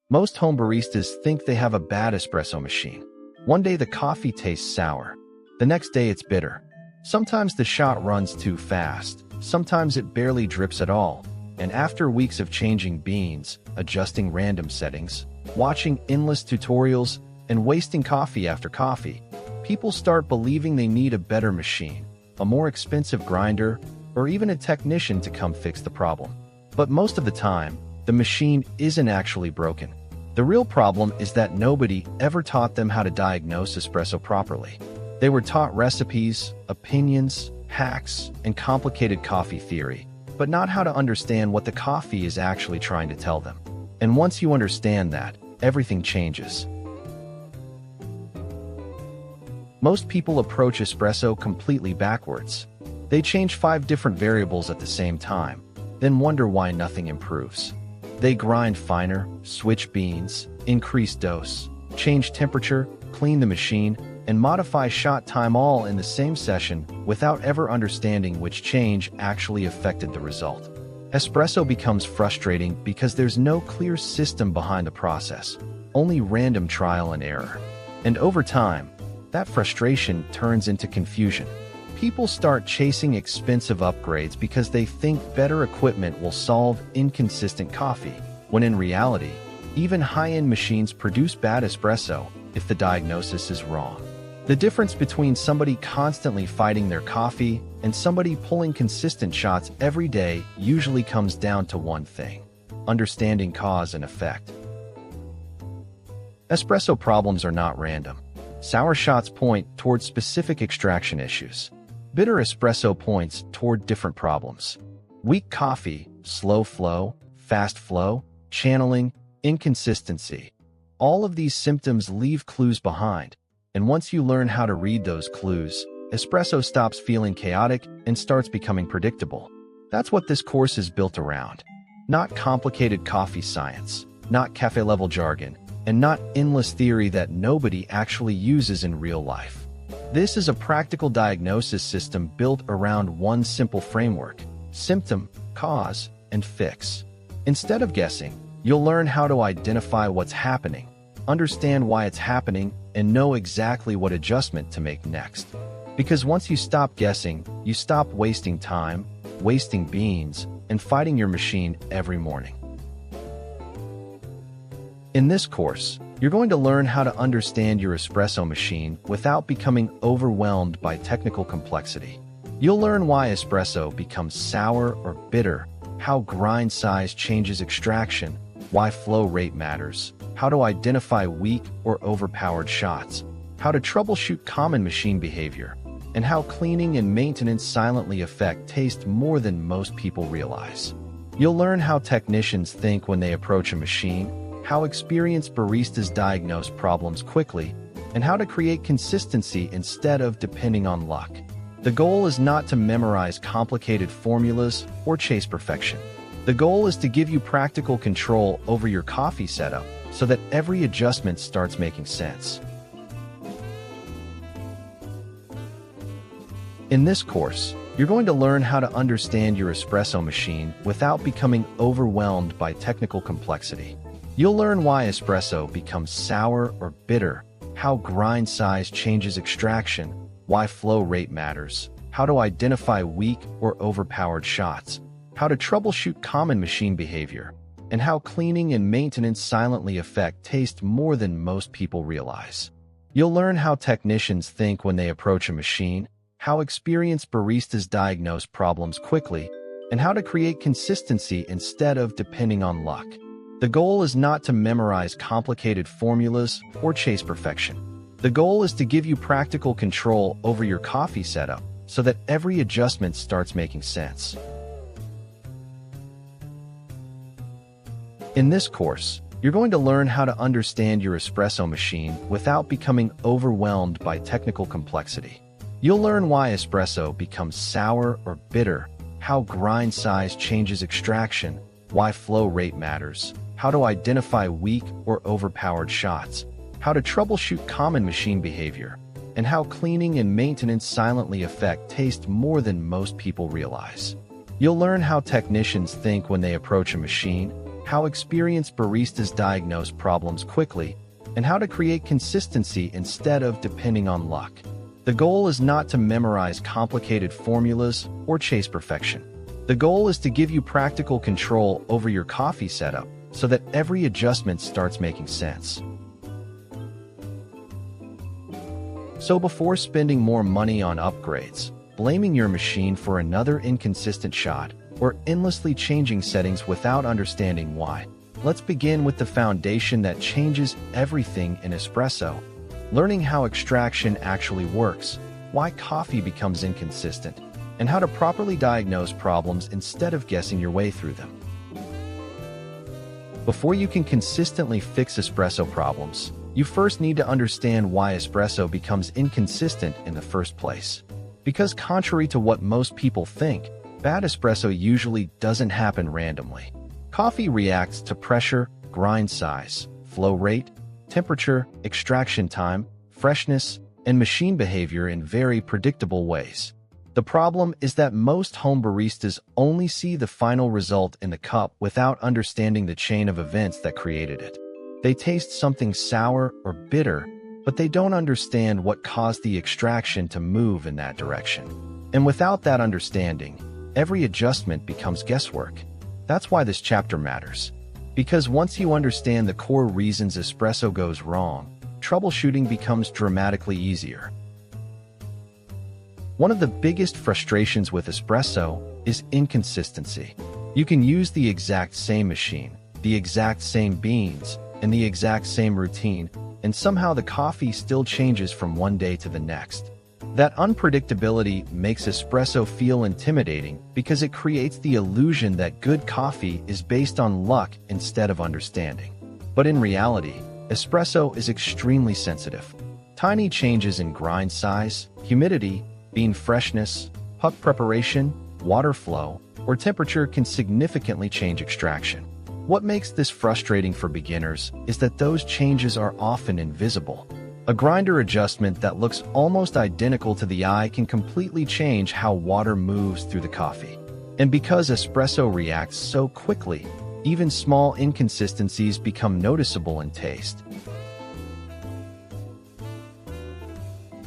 Most home baristas think they have a bad espresso machine. One day the coffee tastes sour. The next day it's bitter. Sometimes the shot runs too fast. Sometimes it barely drips at all. And after weeks of changing beans, adjusting random settings, watching endless tutorials, and wasting coffee after coffee, people start believing they need a better machine, a more expensive grinder, or even a technician to come fix the problem. But most of the time, the machine isn't actually broken. The real problem is that nobody ever taught them how to diagnose espresso properly. They were taught recipes, opinions, hacks, and complicated coffee theory, but not how to understand what the coffee is actually trying to tell them. And once you understand that, everything changes. Most people approach espresso completely backwards. They change 5 different variables at the same time, then wonder why nothing improves. They grind finer, switch beans, increase dose, change temperature, clean the machine, and modify shot time all in the same session without ever understanding which change actually affected the result. Espresso becomes frustrating because there's no clear system behind the process, only random trial and error. And over time, that frustration turns into confusion. People start chasing expensive upgrades because they think better equipment will solve inconsistent coffee, when in reality, even high-end machines produce bad espresso if the diagnosis is wrong. The difference between somebody constantly fighting their coffee and somebody pulling consistent shots every day usually comes down to one thing: understanding cause and effect. Espresso problems are not random. Sour shots point toward specific extraction issues. Bitter espresso points toward different problems. Weak coffee, slow flow, fast flow, channeling, inconsistency. All of these symptoms leave clues behind. And once you learn how to read those clues, espresso stops feeling chaotic and starts becoming predictable. That's what this course is built around. Not complicated coffee science, not cafe-level jargon, and not endless theory that nobody actually uses in real life. This is a practical diagnosis system built around one simple framework: symptom, cause, and fix. Instead of guessing, you'll learn how to identify what's happening, understand why it's happening, and know exactly what adjustment to make next. Because once you stop guessing, you stop wasting time, wasting beans, and fighting your machine every morning. In this course, you're going to learn how to understand your espresso machine without becoming overwhelmed by technical complexity. You'll learn why espresso becomes sour or bitter, how grind size changes extraction, why flow rate matters, how to identify weak or overpowered shots, how to troubleshoot common machine behavior, and how cleaning and maintenance silently affect taste more than most people realize. You'll learn how technicians think when they approach a machine, how experienced baristas diagnose problems quickly, and how to create consistency instead of depending on luck. The goal is not to memorize complicated formulas or chase perfection. The goal is to give you practical control over your coffee setup so that every adjustment starts making sense. In this course, you're going to learn how to understand your espresso machine without becoming overwhelmed by technical complexity. You'll learn why espresso becomes sour or bitter, how grind size changes extraction, why flow rate matters, how to identify weak or overpowered shots, how to troubleshoot common machine behavior, and how cleaning and maintenance silently affect taste more than most people realize. You'll learn how technicians think when they approach a machine, how experienced baristas diagnose problems quickly, and how to create consistency instead of depending on luck. The goal is not to memorize complicated formulas or chase perfection. The goal is to give you practical control over your coffee setup so that every adjustment starts making sense. In this course, you're going to learn how to understand your espresso machine without becoming overwhelmed by technical complexity. You'll learn why espresso becomes sour or bitter, how grind size changes extraction, why flow rate matters, how to identify weak or overpowered shots, how to troubleshoot common machine behavior, and how cleaning and maintenance silently affect taste more than most people realize. You'll learn how technicians think when they approach a machine, how experienced baristas diagnose problems quickly, and how to create consistency instead of depending on luck. The goal is not to memorize complicated formulas or chase perfection. The goal is to give you practical control over your coffee setup so that every adjustment starts making sense. So before spending more money on upgrades, blaming your machine for another inconsistent shot, or endlessly changing settings without understanding why, let's begin with the foundation that changes everything in espresso: learning how extraction actually works, why coffee becomes inconsistent, and how to properly diagnose problems instead of guessing your way through them. Before you can consistently fix espresso problems, you first need to understand why espresso becomes inconsistent in the first place. Because contrary to what most people think, bad espresso usually doesn't happen randomly. Coffee reacts to pressure, grind size, flow rate, temperature, extraction time, freshness, and machine behavior in very predictable ways. The problem is that most home baristas only see the final result in the cup without understanding the chain of events that created it. They taste something sour or bitter, but they don't understand what caused the extraction to move in that direction. And without that understanding, every adjustment becomes guesswork. That's why this chapter matters. Because once you understand the core reasons espresso goes wrong, troubleshooting becomes dramatically easier. One of the biggest frustrations with espresso is inconsistency. You can use the exact same machine, the exact same beans, and the exact same routine, and somehow the coffee still changes from one day to the next. That unpredictability makes espresso feel intimidating because it creates the illusion that good coffee is based on luck instead of understanding. But in reality, espresso is extremely sensitive. Tiny changes in grind size, humidity, bean freshness, puck preparation, water flow, or temperature can significantly change extraction. What makes this frustrating for beginners is that those changes are often invisible. A grinder adjustment that looks almost identical to the eye can completely change how water moves through the coffee. And because espresso reacts so quickly, even small inconsistencies become noticeable in taste.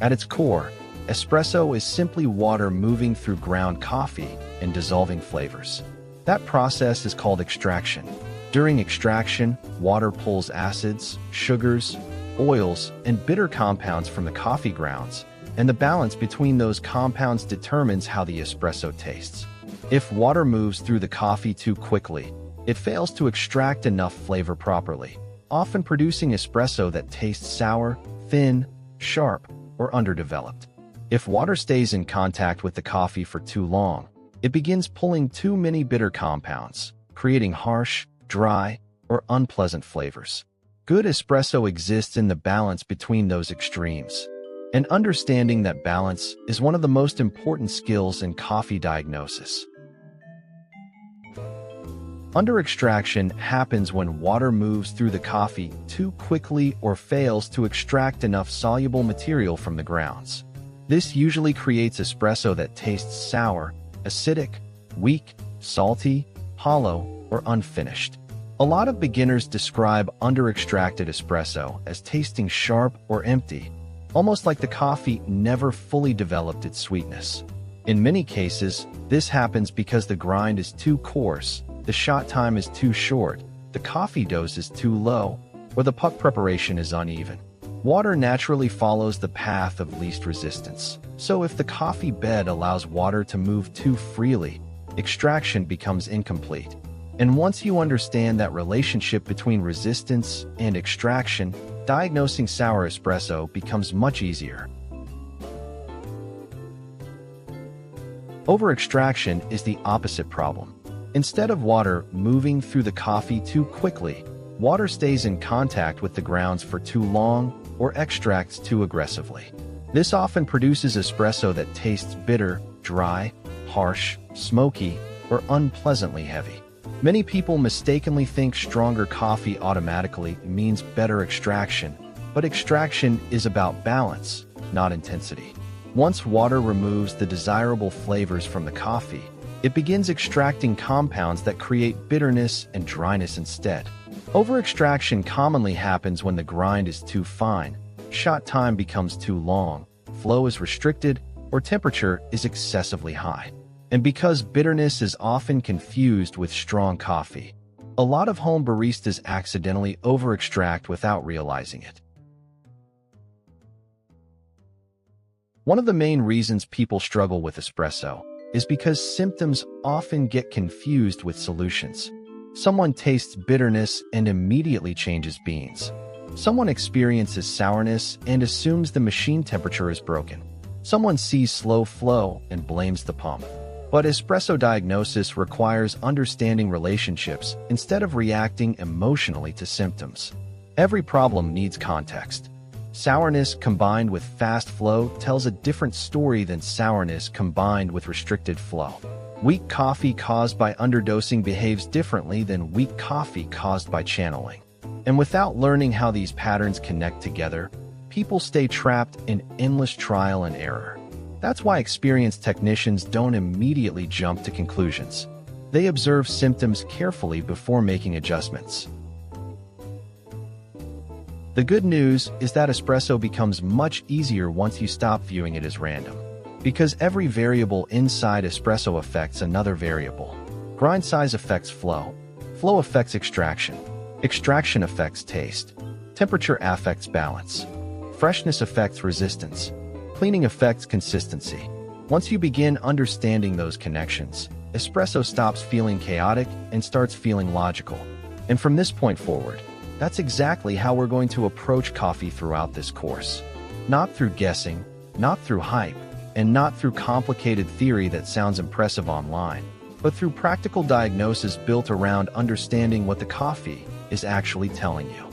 At its core, espresso is simply water moving through ground coffee and dissolving flavors. That process is called extraction. During extraction, water pulls acids, sugars, oils, and bitter compounds from the coffee grounds, and the balance between those compounds determines how the espresso tastes. If water moves through the coffee too quickly, it fails to extract enough flavor properly, often producing espresso that tastes sour, thin, sharp, or underdeveloped. If water stays in contact with the coffee for too long, it begins pulling too many bitter compounds, creating harsh, dry, or unpleasant flavors. Good espresso exists in the balance between those extremes. And understanding that balance is one of the most important skills in coffee diagnosis. Under-extraction happens when water moves through the coffee too quickly or fails to extract enough soluble material from the grounds. This usually creates espresso that tastes sour, acidic, weak, salty, hollow, or unfinished. A lot of beginners describe under-extracted espresso as tasting sharp or empty, almost like the coffee never fully developed its sweetness. In many cases, this happens because the grind is too coarse, the shot time is too short, the coffee dose is too low, or the puck preparation is uneven. Water naturally follows the path of least resistance, so if the coffee bed allows water to move too freely, extraction becomes incomplete. And once you understand that relationship between resistance and extraction, diagnosing sour espresso becomes much easier. Over-extraction is the opposite problem. Instead of water moving through the coffee too quickly, water stays in contact with the grounds for too long or extracts too aggressively. This often produces espresso that tastes bitter, dry, harsh, smoky, or unpleasantly heavy. Many people mistakenly think stronger coffee automatically means better extraction, but extraction is about balance, not intensity. Once water removes the desirable flavors from the coffee, It begins extracting compounds that create bitterness and dryness instead. Over-extraction commonly happens when the grind is too fine, shot time becomes too long, flow is restricted, or temperature is excessively high. And because bitterness is often confused with strong coffee, a lot of home baristas accidentally over-extract without realizing it. One of the main reasons people struggle with espresso is because symptoms often get confused with solutions. Someone tastes bitterness and immediately changes beans. Someone experiences sourness and assumes the machine temperature is broken. Someone sees slow flow and blames the pump. But espresso diagnosis requires understanding relationships instead of reacting emotionally to symptoms. Every problem needs context. Sourness combined with fast flow tells a different story than sourness combined with restricted flow. Weak coffee caused by underdosing behaves differently than weak coffee caused by channeling. And without learning how these patterns connect together, people stay trapped in endless trial and error. That's why experienced technicians don't immediately jump to conclusions. They observe symptoms carefully before making adjustments. The good news is that espresso becomes much easier once you stop viewing it as random. Because every variable inside espresso affects another variable. Grind size affects flow. Flow affects extraction. Extraction affects taste. Temperature affects balance. Freshness affects resistance. Cleaning affects consistency. Once you begin understanding those connections, espresso stops feeling chaotic and starts feeling logical. And from this point forward, that's exactly how we're going to approach coffee throughout this course. Not through guessing, not through hype, and not through complicated theory that sounds impressive online, but through practical diagnosis built around understanding what the coffee is actually telling you.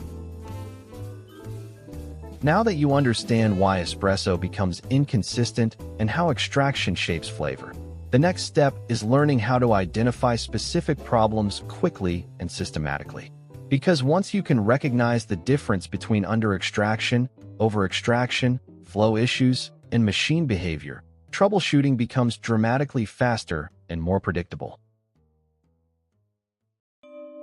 Now that you understand why espresso becomes inconsistent and how extraction shapes flavor, the next step is learning how to identify specific problems quickly and systematically. Because once you can recognize the difference between under-extraction, over-extraction, flow issues, and machine behavior, troubleshooting becomes dramatically faster and more predictable.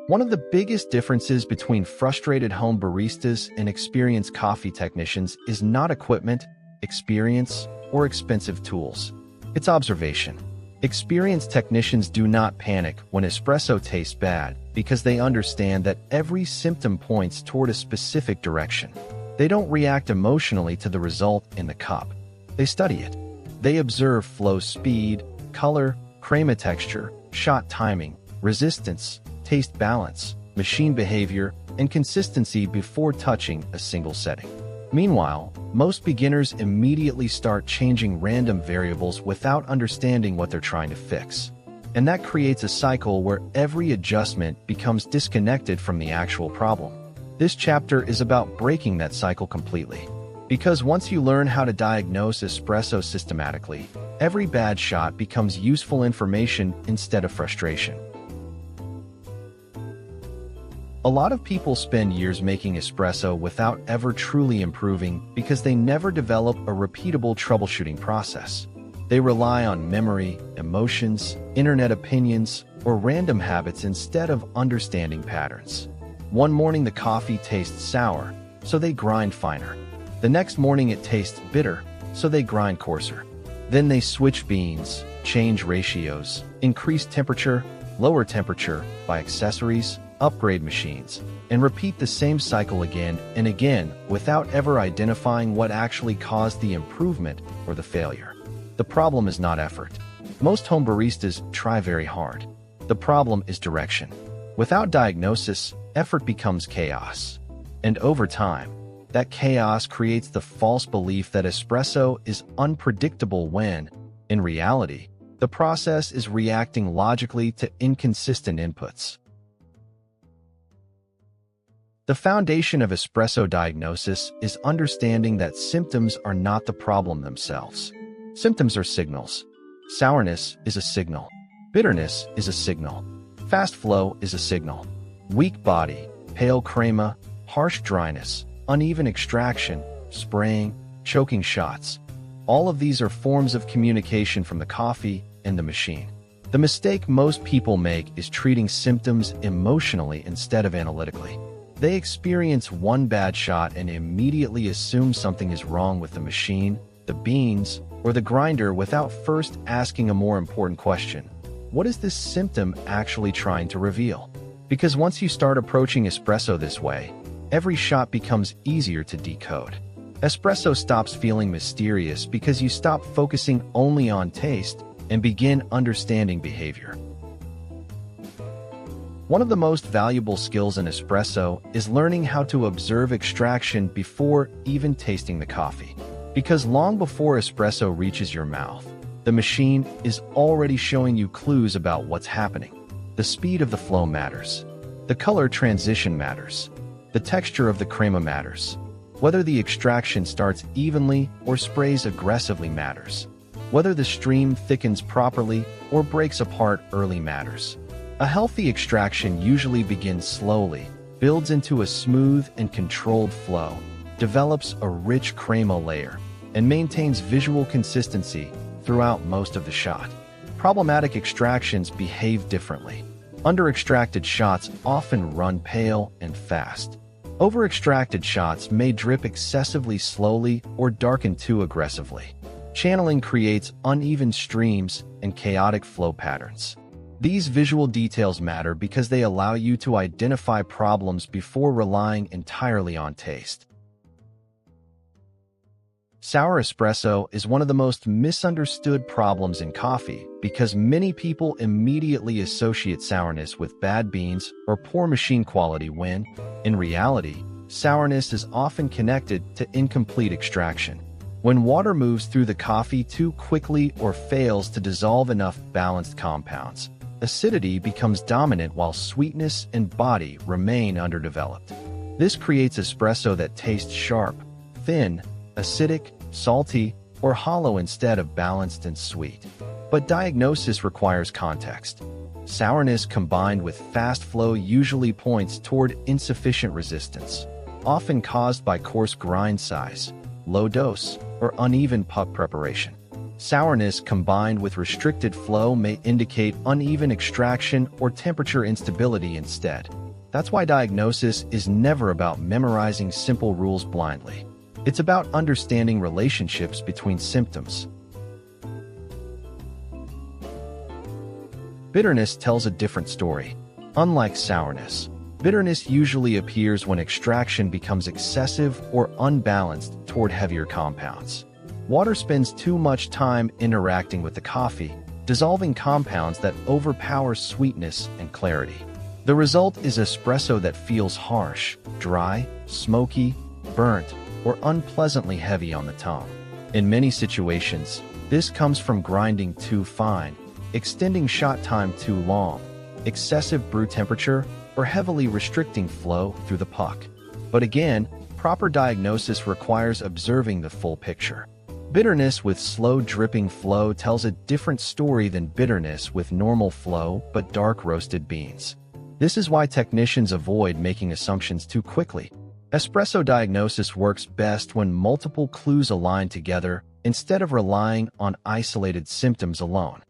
One of the biggest differences between frustrated home baristas and experienced coffee technicians is not equipment, experience, or expensive tools. It's observation. Experienced technicians do not panic when espresso tastes bad because they understand that every symptom points toward a specific direction. They don't react emotionally to the result in the cup. They study it. They observe flow speed, color, crema texture, shot timing, resistance, taste balance, machine behavior, and consistency before touching a single setting. Meanwhile, most beginners immediately start changing random variables without understanding what they're trying to fix. And that creates a cycle where every adjustment becomes disconnected from the actual problem. This chapter is about breaking that cycle completely. Because once you learn how to diagnose espresso systematically, every bad shot becomes useful information instead of frustration. A lot of people spend years making espresso without ever truly improving because they never develop a repeatable troubleshooting process. They rely on memory, emotions, internet opinions, or random habits instead of understanding patterns. One morning the coffee tastes sour, so they grind finer. The next morning it tastes bitter, so they grind coarser. Then they switch beans, change ratios, increase temperature, lower temperature, buy accessories, upgrade machines, and repeat the same cycle again and again without ever identifying what actually caused the improvement or the failure. The problem is not effort. Most home baristas try very hard. The problem is direction. Without diagnosis, effort becomes chaos. And over time, that chaos creates the false belief that espresso is unpredictable when, in reality, the process is reacting logically to inconsistent inputs. The foundation of espresso diagnosis is understanding that symptoms are not the problem themselves. Symptoms are signals. Sourness is a signal. Bitterness is a signal. Fast flow is a signal. Weak body, pale crema, harsh dryness, uneven extraction, spraying, choking shots. All of these are forms of communication from the coffee and the machine. The mistake most people make is treating symptoms emotionally instead of analytically. They experience one bad shot and immediately assume something is wrong with the machine, the beans, or the grinder without first asking a more important question. What is this symptom actually trying to reveal? Because once you start approaching espresso this way, every shot becomes easier to decode. Espresso stops feeling mysterious because you stop focusing only on taste and begin understanding behavior. One of the most valuable skills in espresso is learning how to observe extraction before even tasting the coffee. Because long before espresso reaches your mouth, the machine is already showing you clues about what's happening. The speed of the flow matters. The color transition matters. The texture of the crema matters. Whether the extraction starts evenly or sprays aggressively matters. Whether the stream thickens properly or breaks apart early matters. A healthy extraction usually begins slowly, builds into a smooth and controlled flow, develops a rich crema layer, and maintains visual consistency throughout most of the shot. Problematic extractions behave differently. Under-extracted shots often run pale and fast. Over-extracted shots may drip excessively slowly or darken too aggressively. Channeling creates uneven streams and chaotic flow patterns. These visual details matter because they allow you to identify problems before relying entirely on taste. Sour espresso is one of the most misunderstood problems in coffee because many people immediately associate sourness with bad beans or poor machine quality when, in reality, sourness is often connected to incomplete extraction. When water moves through the coffee too quickly or fails to dissolve enough balanced compounds, acidity becomes dominant while sweetness and body remain underdeveloped. This creates espresso that tastes sharp, thin, acidic, salty, or hollow instead of balanced and sweet. But diagnosis requires context. Sourness combined with fast flow usually points toward insufficient resistance, often caused by coarse grind size, low dose, or uneven puck preparation. Sourness combined with restricted flow may indicate uneven extraction or temperature instability instead. That's why diagnosis is never about memorizing simple rules blindly. It's about understanding relationships between symptoms. Bitterness tells a different story. Unlike sourness, bitterness usually appears when extraction becomes excessive or unbalanced toward heavier compounds. Water spends too much time interacting with the coffee, dissolving compounds that overpower sweetness and clarity. The result is espresso that feels harsh, dry, smoky, burnt, or unpleasantly heavy on the tongue. In many situations, this comes from grinding too fine, extending shot time too long, excessive brew temperature, or heavily restricting flow through the puck. But again, proper diagnosis requires observing the full picture. Bitterness with slow dripping flow tells a different story than bitterness with normal flow but dark roasted beans. This is why technicians avoid making assumptions too quickly. Espresso diagnosis works best when multiple clues align together instead of relying on isolated symptoms alone.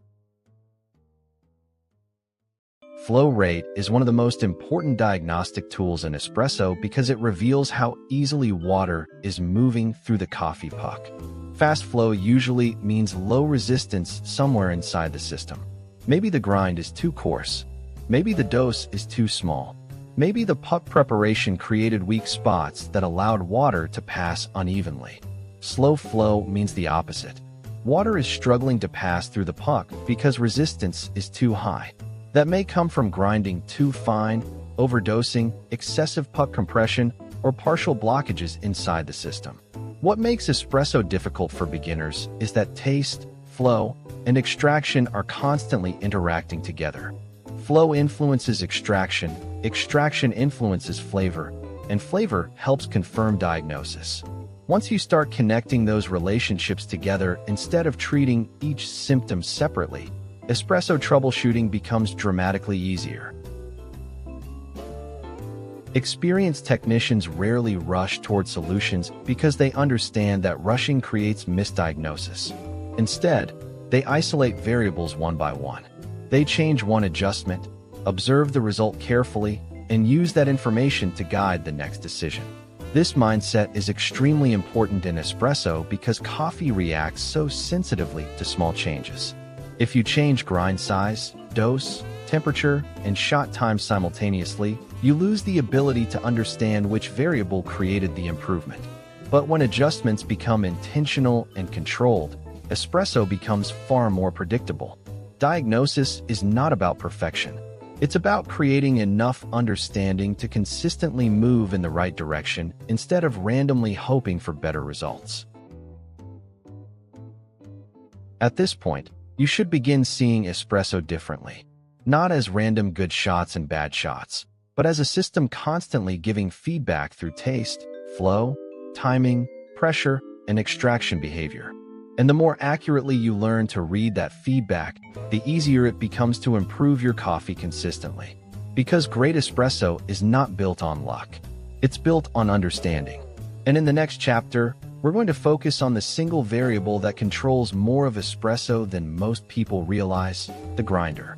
Flow rate is one of the most important diagnostic tools in espresso because it reveals how easily water is moving through the coffee puck. Fast flow usually means low resistance somewhere inside the system. Maybe the grind is too coarse. Maybe the dose is too small. Maybe the puck preparation created weak spots that allowed water to pass unevenly. Slow flow means the opposite. Water is struggling to pass through the puck because resistance is too high. That may come from grinding too fine, overdosing, excessive puck compression, or partial blockages inside the system. What makes espresso difficult for beginners is that taste, flow, and extraction are constantly interacting together. Flow influences extraction, extraction influences flavor, and flavor helps confirm diagnosis. Once you start connecting those relationships together instead of treating each symptom separately, espresso troubleshooting becomes dramatically easier. Experienced technicians rarely rush toward solutions because they understand that rushing creates misdiagnosis. Instead, they isolate variables one by one. They change one adjustment, observe the result carefully, and use that information to guide the next decision. This mindset is extremely important in espresso because coffee reacts so sensitively to small changes. If you change grind size, dose, temperature, and shot time simultaneously, you lose the ability to understand which variable created the improvement. But when adjustments become intentional and controlled, espresso becomes far more predictable. Diagnosis is not about perfection. It's about creating enough understanding to consistently move in the right direction instead of randomly hoping for better results. At this point, you should begin seeing espresso differently, not as random good shots and bad shots, but as a system constantly giving feedback through taste, flow, timing, pressure, and extraction behavior. And the more accurately you learn to read that feedback, the easier it becomes to improve your coffee consistently. Because great espresso is not built on luck. It's built on understanding. And in the next chapter, we're going to focus on the single variable that controls more of espresso than most people realize: the grinder.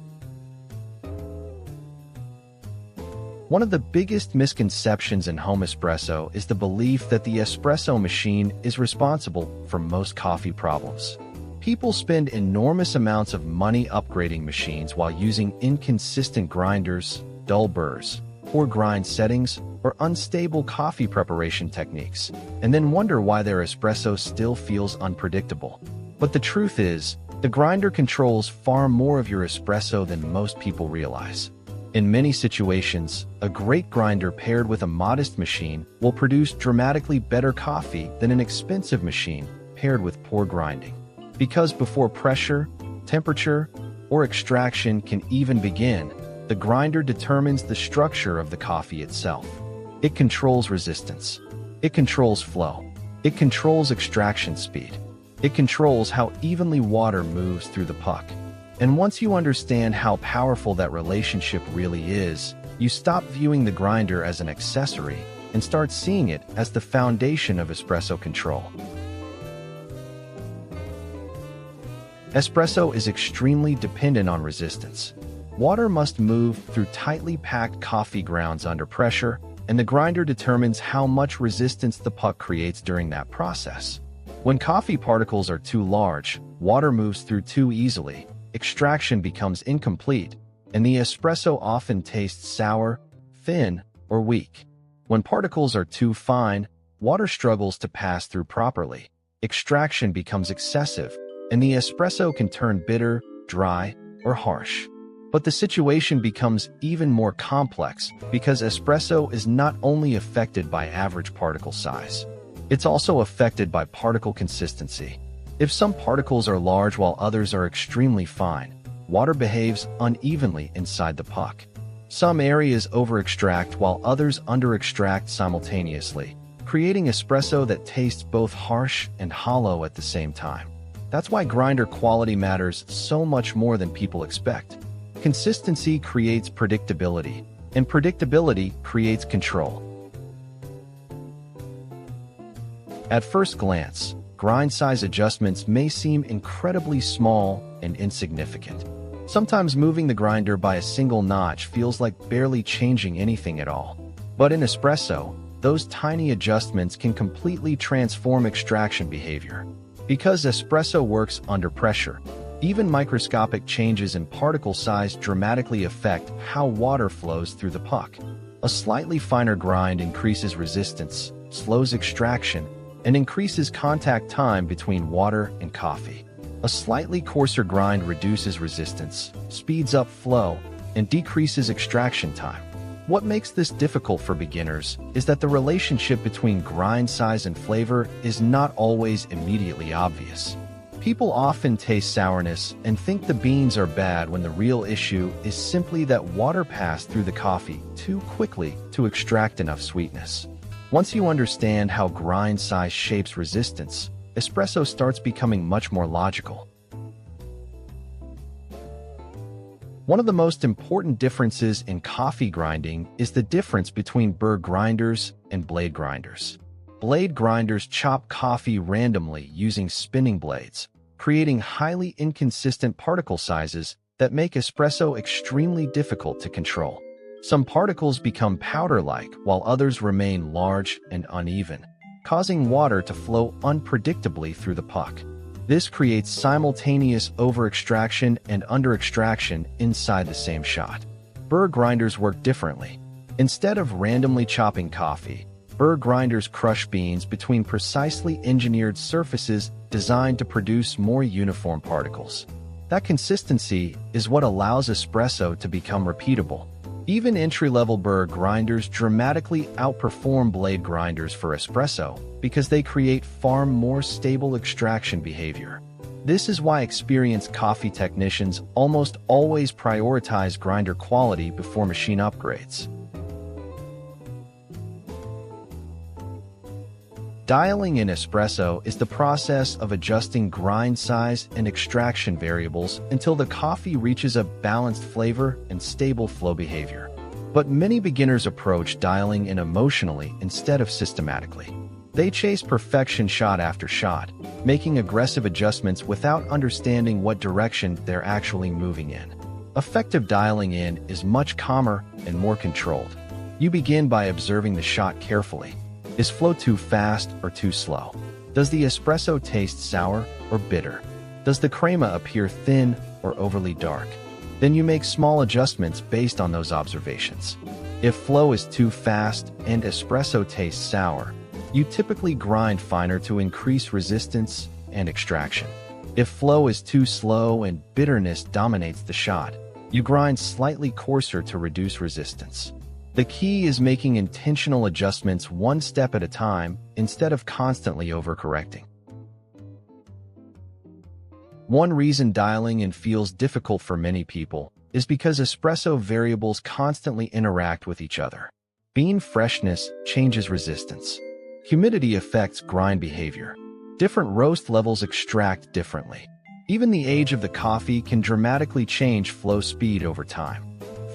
One of the biggest misconceptions in home espresso is the belief that the espresso machine is responsible for most coffee problems. People spend enormous amounts of money upgrading machines while using inconsistent grinders, dull burrs, poor grind settings, or unstable coffee preparation techniques, and then wonder why their espresso still feels unpredictable. But the truth is, the grinder controls far more of your espresso than most people realize. In many situations, a great grinder paired with a modest machine will produce dramatically better coffee than an expensive machine paired with poor grinding. Because before pressure, temperature, or extraction can even begin, the grinder determines the structure of the coffee itself. It controls resistance. It controls flow. It controls extraction speed. It controls how evenly water moves through the puck. And once you understand how powerful that relationship really is, you stop viewing the grinder as an accessory and start seeing it as the foundation of espresso control. Espresso is extremely dependent on resistance. Water must move through tightly packed coffee grounds under pressure, and the grinder determines how much resistance the puck creates during that process. When coffee particles are too large, water moves through too easily, extraction becomes incomplete, and the espresso often tastes sour, thin, or weak. When particles are too fine, water struggles to pass through properly, extraction becomes excessive, and the espresso can turn bitter, dry, or harsh. But the situation becomes even more complex because espresso is not only affected by average particle size, it's also affected by particle consistency. If some particles are large while others are extremely fine, water behaves unevenly inside the puck. Some areas over-extract while others under-extract simultaneously, creating espresso that tastes both harsh and hollow at the same time. That's why grinder quality matters so much more than people expect. Consistency creates predictability, and predictability creates control. At first glance, grind size adjustments may seem incredibly small and insignificant. Sometimes moving the grinder by a single notch feels like barely changing anything at all. But in espresso, those tiny adjustments can completely transform extraction behavior. Because espresso works under pressure, even microscopic changes in particle size dramatically affect how water flows through the puck. A slightly finer grind increases resistance, slows extraction, and increases contact time between water and coffee. A slightly coarser grind reduces resistance, speeds up flow, and decreases extraction time. What makes this difficult for beginners is that the relationship between grind size and flavor is not always immediately obvious. People often taste sourness and think the beans are bad when the real issue is simply that water passed through the coffee too quickly to extract enough sweetness. Once you understand how grind size shapes resistance, espresso starts becoming much more logical. One of the most important differences in coffee grinding is the difference between burr grinders and blade grinders. Blade grinders chop coffee randomly using spinning blades, creating highly inconsistent particle sizes that make espresso extremely difficult to control. Some particles become powder-like while others remain large and uneven, causing water to flow unpredictably through the puck. This creates simultaneous over-extraction and under-extraction inside the same shot. Burr grinders work differently. Instead of randomly chopping coffee, burr grinders crush beans between precisely engineered surfaces designed to produce more uniform particles. That consistency is what allows espresso to become repeatable. Even entry-level burr grinders dramatically outperform blade grinders for espresso because they create far more stable extraction behavior. This is why experienced coffee technicians almost always prioritize grinder quality before machine upgrades. Dialing in espresso is the process of adjusting grind size and extraction variables until the coffee reaches a balanced flavor and stable flow behavior. But many beginners approach dialing in emotionally instead of systematically. They chase perfection shot after shot, making aggressive adjustments without understanding what direction they're actually moving in. Effective dialing in is much calmer and more controlled. You begin by observing the shot carefully. Is flow too fast or too slow? Does the espresso taste sour or bitter? Does the crema appear thin or overly dark? Then you make small adjustments based on those observations. If flow is too fast and espresso tastes sour, you typically grind finer to increase resistance and extraction. If flow is too slow and bitterness dominates the shot, you grind slightly coarser to reduce resistance. The key is making intentional adjustments one step at a time instead of constantly overcorrecting. One reason dialing in feels difficult for many people is because espresso variables constantly interact with each other. Bean freshness changes resistance. Humidity affects grind behavior. Different roast levels extract differently. Even the age of the coffee can dramatically change flow speed over time.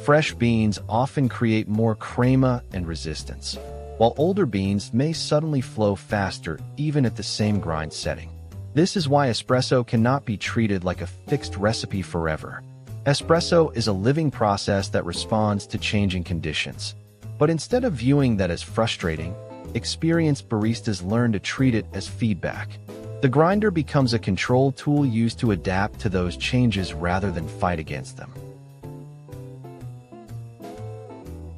Fresh beans often create more crema and resistance, while older beans may suddenly flow faster even at the same grind setting. This is why espresso cannot be treated like a fixed recipe forever. Espresso is a living process that responds to changing conditions. But instead of viewing that as frustrating, experienced baristas learn to treat it as feedback. The grinder becomes a control tool used to adapt to those changes rather than fight against them.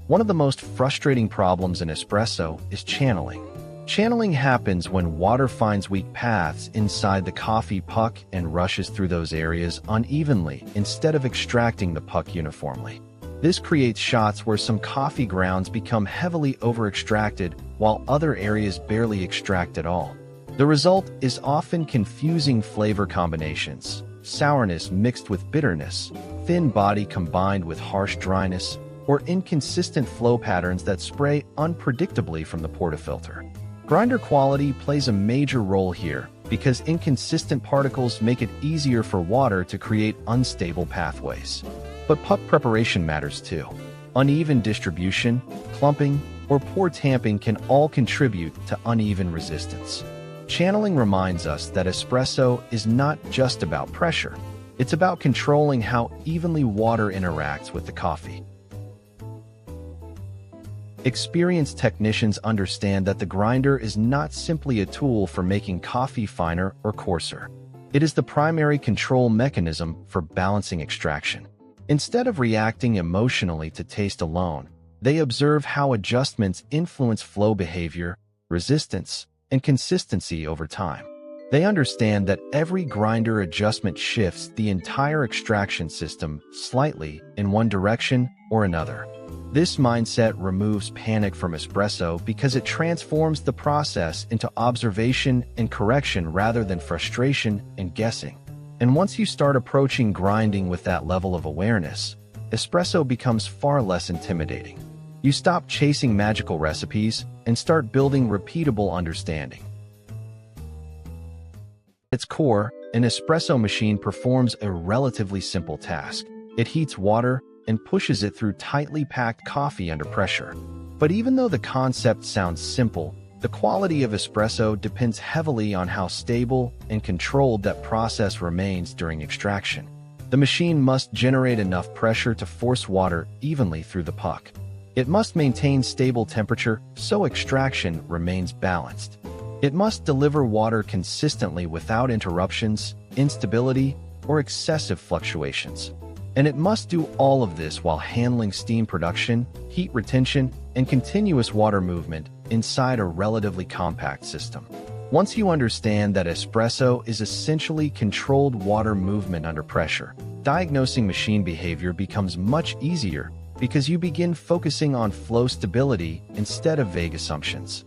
One of the most frustrating problems in espresso is channeling. Channeling happens when water finds weak paths inside the coffee puck and rushes through those areas unevenly instead of extracting the puck uniformly. This creates shots where some coffee grounds become heavily over-extracted while other areas barely extract at all. The result is often confusing flavor combinations, sourness mixed with bitterness, thin body combined with harsh dryness, or inconsistent flow patterns that spray unpredictably from the portafilter. Grinder quality plays a major role here because inconsistent particles make it easier for water to create unstable pathways. But puck preparation matters too. Uneven distribution, clumping, or poor tamping can all contribute to uneven resistance. Channeling reminds us that espresso is not just about pressure. It's about controlling how evenly water interacts with the coffee. Experienced technicians understand that the grinder is not simply a tool for making coffee finer or coarser. It is the primary control mechanism for balancing extraction. Instead of reacting emotionally to taste alone, they observe how adjustments influence flow behavior, resistance, and consistency over time. They understand that every grinder adjustment shifts the entire extraction system slightly in one direction or another. This mindset removes panic from espresso because it transforms the process into observation and correction rather than frustration and guessing. And once you start approaching grinding with that level of awareness, espresso becomes far less intimidating. You stop chasing magical recipes and start building repeatable understanding. At its core, an espresso machine performs a relatively simple task. It heats water and pushes it through tightly packed coffee under pressure. But even though the concept sounds simple, the quality of espresso depends heavily on how stable and controlled that process remains during extraction. The machine must generate enough pressure to force water evenly through the puck. It must maintain stable temperature so extraction remains balanced. It must deliver water consistently without interruptions, instability, or excessive fluctuations. And it must do all of this while handling steam production, heat retention, and continuous water movement inside a relatively compact system. Once you understand that espresso is essentially controlled water movement under pressure, diagnosing machine behavior becomes much easier because you begin focusing on flow stability instead of vague assumptions.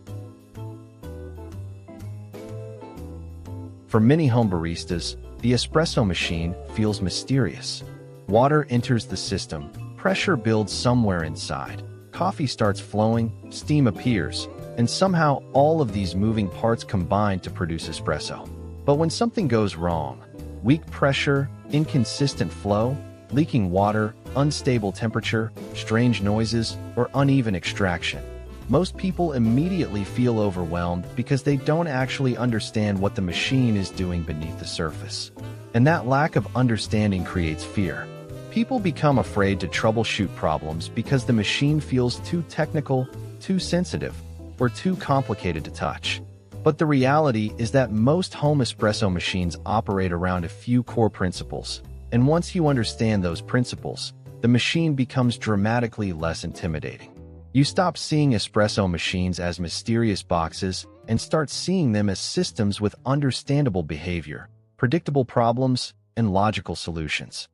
For many home baristas, the espresso machine feels mysterious. Water enters the system, pressure builds somewhere inside, coffee starts flowing, steam appears, and somehow all of these moving parts combine to produce espresso. But when something goes wrong, weak pressure, inconsistent flow, leaking water, unstable temperature, strange noises, or uneven extraction, most people immediately feel overwhelmed because they don't actually understand what the machine is doing beneath the surface. And that lack of understanding creates fear. People become afraid to troubleshoot problems because the machine feels too technical, too sensitive, or too complicated to touch. But the reality is that most home espresso machines operate around a few core principles, and once you understand those principles, the machine becomes dramatically less intimidating. You stop seeing espresso machines as mysterious boxes and start seeing them as systems with understandable behavior, predictable problems, and logical solutions.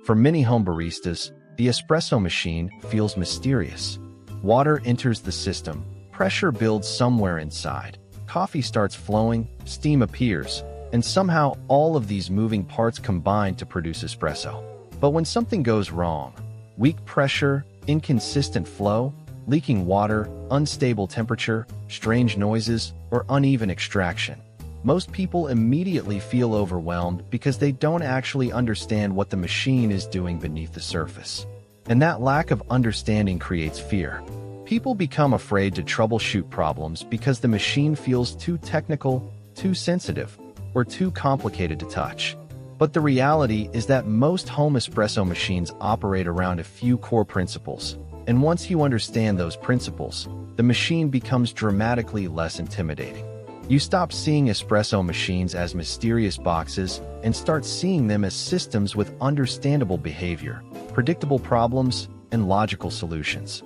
For many home baristas, the espresso machine feels mysterious. Water enters the system, pressure builds somewhere inside, coffee starts flowing, steam appears, and somehow all of these moving parts combine to produce espresso. But when something goes wrong, weak pressure, inconsistent flow, leaking water, unstable temperature, strange noises, or uneven extraction, most people immediately feel overwhelmed because they don't actually understand what the machine is doing beneath the surface. And that lack of understanding creates fear. People become afraid to troubleshoot problems because the machine feels too technical, too sensitive, or too complicated to touch. But the reality is that most home espresso machines operate around a few core principles, and once you understand those principles, the machine becomes dramatically less intimidating. You stop seeing espresso machines as mysterious boxes and start seeing them as systems with understandable behavior, predictable problems, and logical solutions.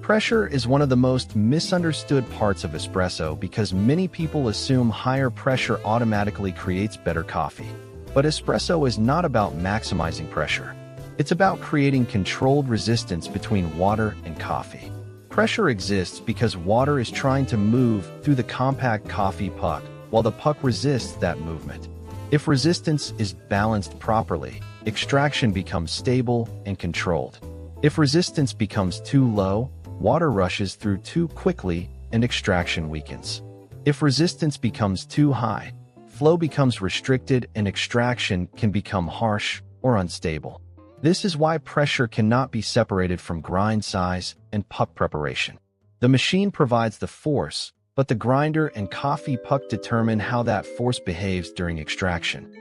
Pressure is one of the most misunderstood parts of espresso because many people assume higher pressure automatically creates better coffee. But espresso is not about maximizing pressure. It's about creating controlled resistance between water and coffee. Pressure exists because water is trying to move through the compact coffee puck while the puck resists that movement. If resistance is balanced properly, extraction becomes stable and controlled. If resistance becomes too low, water rushes through too quickly and extraction weakens. If resistance becomes too high, flow becomes restricted and extraction can become harsh or unstable. This is why pressure cannot be separated from grind size and puck preparation. The machine provides the force, but the grinder and coffee puck determine how that force behaves during extraction.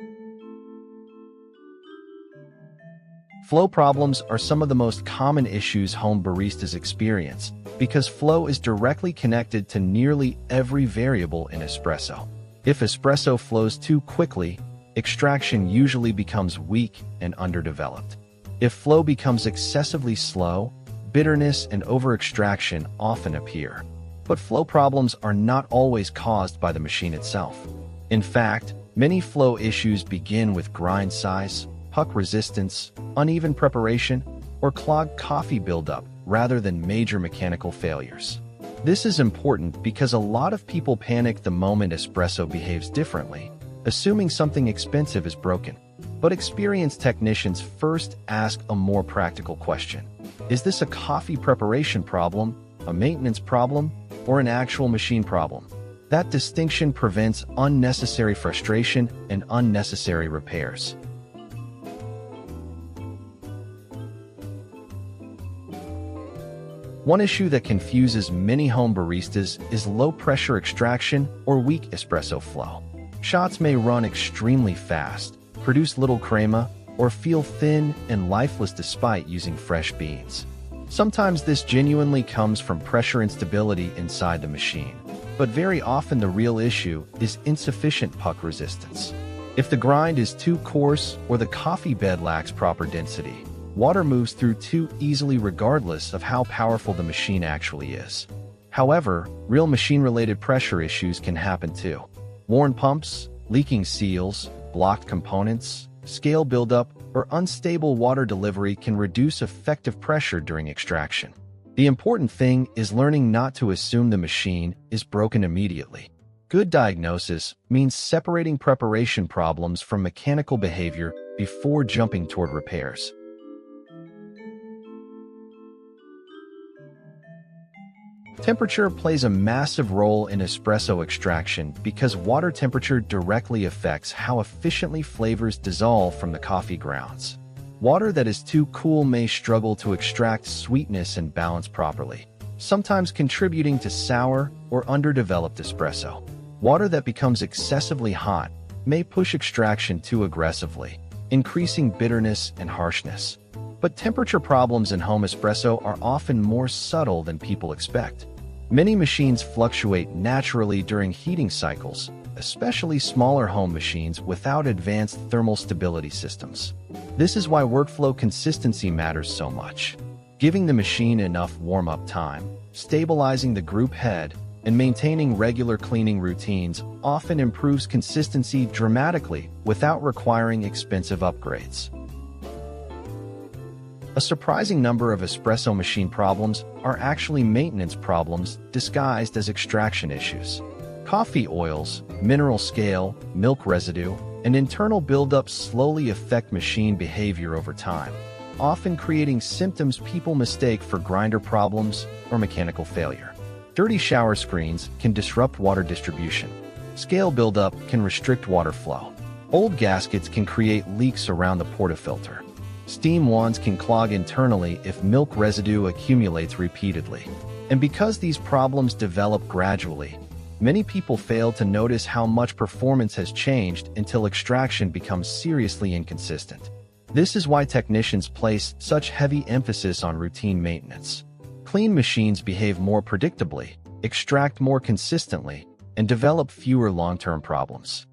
Flow problems are some of the most common issues home baristas experience because flow is directly connected to nearly every variable in espresso. If espresso flows too quickly, extraction usually becomes weak and underdeveloped. If flow becomes excessively slow, bitterness and over-extraction often appear. But flow problems are not always caused by the machine itself. In fact, many flow issues begin with grind size, puck resistance, uneven preparation, or clogged coffee buildup rather than major mechanical failures. This is important because a lot of people panic the moment espresso behaves differently, assuming something expensive is broken. But experienced technicians first ask a more practical question. Is this a coffee preparation problem, a maintenance problem, or an actual machine problem? That distinction prevents unnecessary frustration and unnecessary repairs. One issue that confuses many home baristas is low-pressure extraction or weak espresso flow. Shots may run extremely fast, produce little crema, or feel thin and lifeless despite using fresh beans. Sometimes this genuinely comes from pressure instability inside the machine, but very often the real issue is insufficient puck resistance. If the grind is too coarse or the coffee bed lacks proper density, water moves through too easily regardless of how powerful the machine actually is. However, real machine-related pressure issues can happen too. Worn pumps, leaking seals, blocked components, scale buildup, or unstable water delivery can reduce effective pressure during extraction. The important thing is learning not to assume the machine is broken immediately. Good diagnosis means separating preparation problems from mechanical behavior before jumping toward repairs. Temperature plays a massive role in espresso extraction because water temperature directly affects how efficiently flavors dissolve from the coffee grounds. Water that is too cool may struggle to extract sweetness and balance properly, sometimes contributing to sour or underdeveloped espresso. Water that becomes excessively hot may push extraction too aggressively, increasing bitterness and harshness. But temperature problems in home espresso are often more subtle than people expect. Many machines fluctuate naturally during heating cycles, especially smaller home machines without advanced thermal stability systems. This is why workflow consistency matters so much. Giving the machine enough warm-up time, stabilizing the group head, and maintaining regular cleaning routines often improves consistency dramatically without requiring expensive upgrades. A surprising number of espresso machine problems are actually maintenance problems disguised as extraction issues. Coffee oils, mineral scale, milk residue, and internal buildup slowly affect machine behavior over time, often creating symptoms people mistake for grinder problems or mechanical failure. Dirty shower screens can disrupt water distribution. Scale buildup can restrict water flow. Old gaskets can create leaks around the portafilter. Steam wands can clog internally if milk residue accumulates repeatedly. And because these problems develop gradually, many people fail to notice how much performance has changed until extraction becomes seriously inconsistent. This is why technicians place such heavy emphasis on routine maintenance. Clean machines behave more predictably, extract more consistently, and develop fewer long-term problems.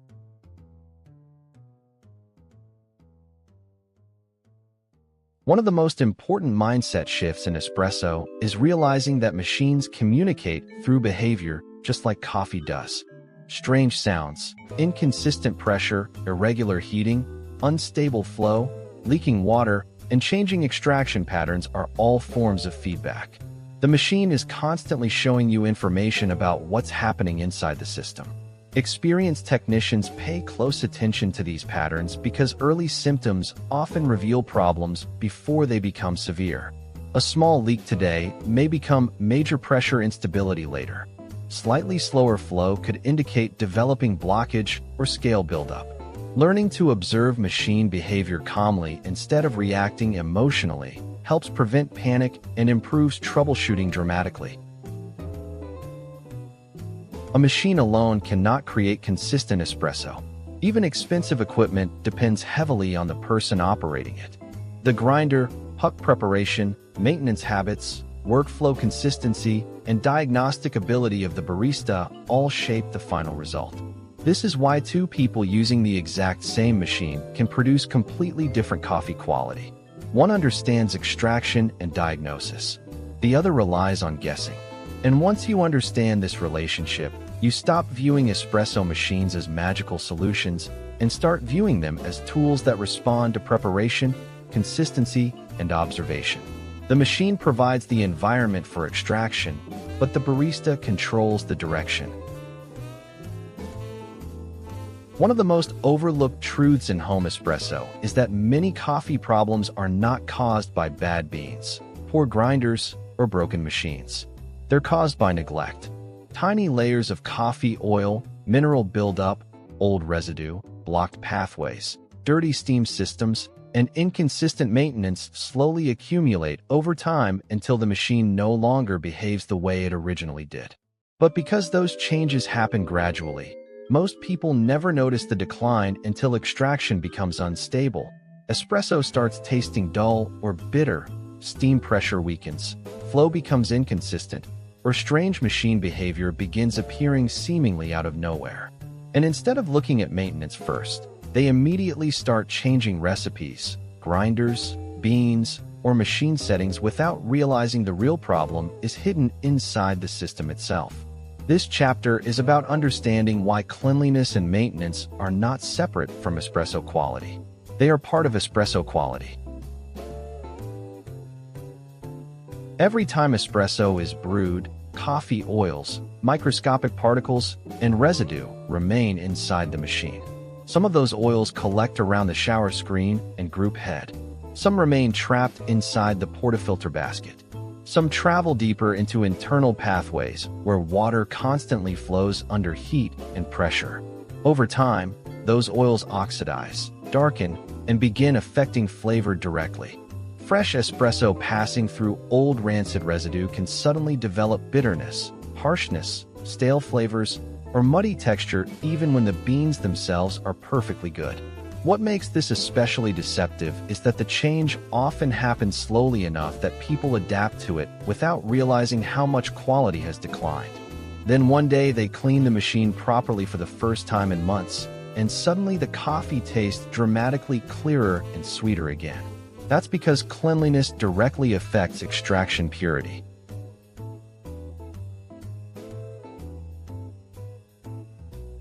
One of the most important mindset shifts in espresso is realizing that machines communicate through behavior just like coffee does. Strange sounds, inconsistent pressure, irregular heating, unstable flow, leaking water, and changing extraction patterns are all forms of feedback. The machine is constantly showing you information about what's happening inside the system. Experienced technicians pay close attention to these patterns because early symptoms often reveal problems before they become severe. A small leak today may become major pressure instability later. Slightly slower flow could indicate developing blockage or scale buildup. Learning to observe machine behavior calmly instead of reacting emotionally helps prevent panic and improves troubleshooting dramatically. A machine alone cannot create consistent espresso. Even expensive equipment depends heavily on the person operating it. The grinder, puck preparation, maintenance habits, workflow consistency, and diagnostic ability of the barista all shape the final result. This is why two people using the exact same machine can produce completely different coffee quality. One understands extraction and diagnosis. The other relies on guessing. And once you understand this relationship, you stop viewing espresso machines as magical solutions and start viewing them as tools that respond to preparation, consistency, and observation. The machine provides the environment for extraction, but the barista controls the direction. One of the most overlooked truths in home espresso is that many coffee problems are not caused by bad beans, poor grinders, or broken machines. They're caused by neglect. Tiny layers of coffee oil, mineral buildup, old residue, blocked pathways, dirty steam systems, and inconsistent maintenance slowly accumulate over time until the machine no longer behaves the way it originally did. But because those changes happen gradually, most people never notice the decline until extraction becomes unstable. Espresso starts tasting dull or bitter, steam pressure weakens, flow becomes inconsistent, or strange machine behavior begins appearing seemingly out of nowhere. And instead of looking at maintenance first, they immediately start changing recipes, grinders, beans, or machine settings without realizing the real problem is hidden inside the system itself. This chapter is about understanding why cleanliness and maintenance are not separate from espresso quality. They are part of espresso quality. Every time espresso is brewed, coffee oils, microscopic particles, and residue remain inside the machine. Some of those oils collect around the shower screen and group head. Some remain trapped inside the portafilter basket. Some travel deeper into internal pathways where water constantly flows under heat and pressure. Over time, those oils oxidize, darken, and begin affecting flavor directly. Fresh espresso passing through old rancid residue can suddenly develop bitterness, harshness, stale flavors, or muddy texture even when the beans themselves are perfectly good. What makes this especially deceptive is that the change often happens slowly enough that people adapt to it without realizing how much quality has declined. Then one day they clean the machine properly for the first time in months, and suddenly the coffee tastes dramatically clearer and sweeter again. That's because cleanliness directly affects extraction purity.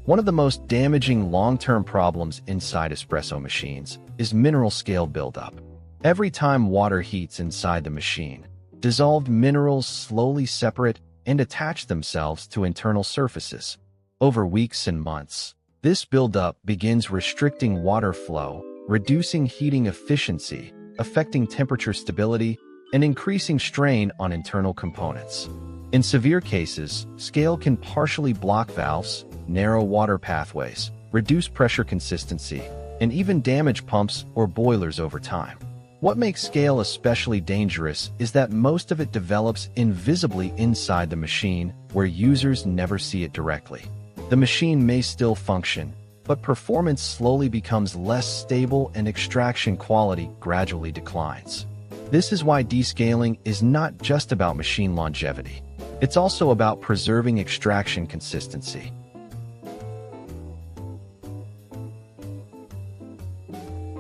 One of the most damaging long-term problems inside espresso machines is mineral scale buildup. Every time water heats inside the machine, dissolved minerals slowly separate and attach themselves to internal surfaces. Over weeks and months, this buildup begins restricting water flow, reducing heating efficiency, affecting temperature stability, and increasing strain on internal components. In severe cases, scale can partially block valves, narrow water pathways, reduce pressure consistency, and even damage pumps or boilers over time. What makes scale especially dangerous is that most of it develops invisibly inside the machine, where users never see it directly. The machine may still function, but performance slowly becomes less stable and extraction quality gradually declines. This is why descaling is not just about machine longevity. It's also about preserving extraction consistency.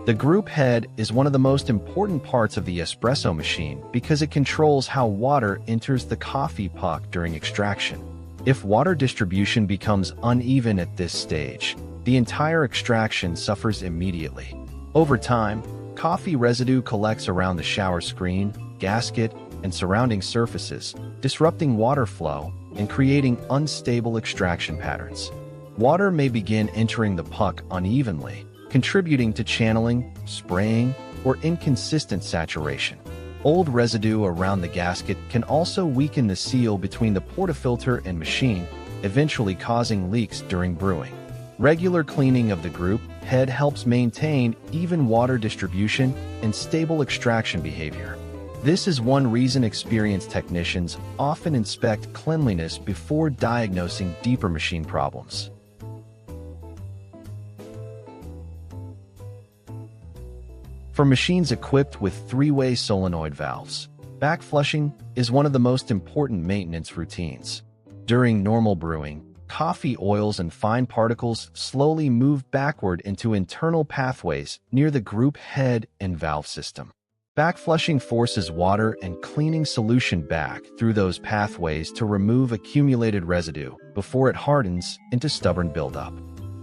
The group head is one of the most important parts of the espresso machine because it controls how water enters the coffee puck during extraction. If water distribution becomes uneven at this stage, the entire extraction suffers immediately. Over time, coffee residue collects around the shower screen, gasket, and surrounding surfaces, disrupting water flow and creating unstable extraction patterns. Water may begin entering the puck unevenly, contributing to channeling, spraying, or inconsistent saturation. Old residue around the gasket can also weaken the seal between the portafilter and machine, eventually causing leaks during brewing. Regular cleaning of the group head helps maintain even water distribution and stable extraction behavior. This is one reason experienced technicians often inspect cleanliness before diagnosing deeper machine problems. For machines equipped with three-way solenoid valves, backflushing is one of the most important maintenance routines. During normal brewing, coffee oils and fine particles slowly move backward into internal pathways near the group head and valve system. Backflushing forces water and cleaning solution back through those pathways to remove accumulated residue before it hardens into stubborn buildup.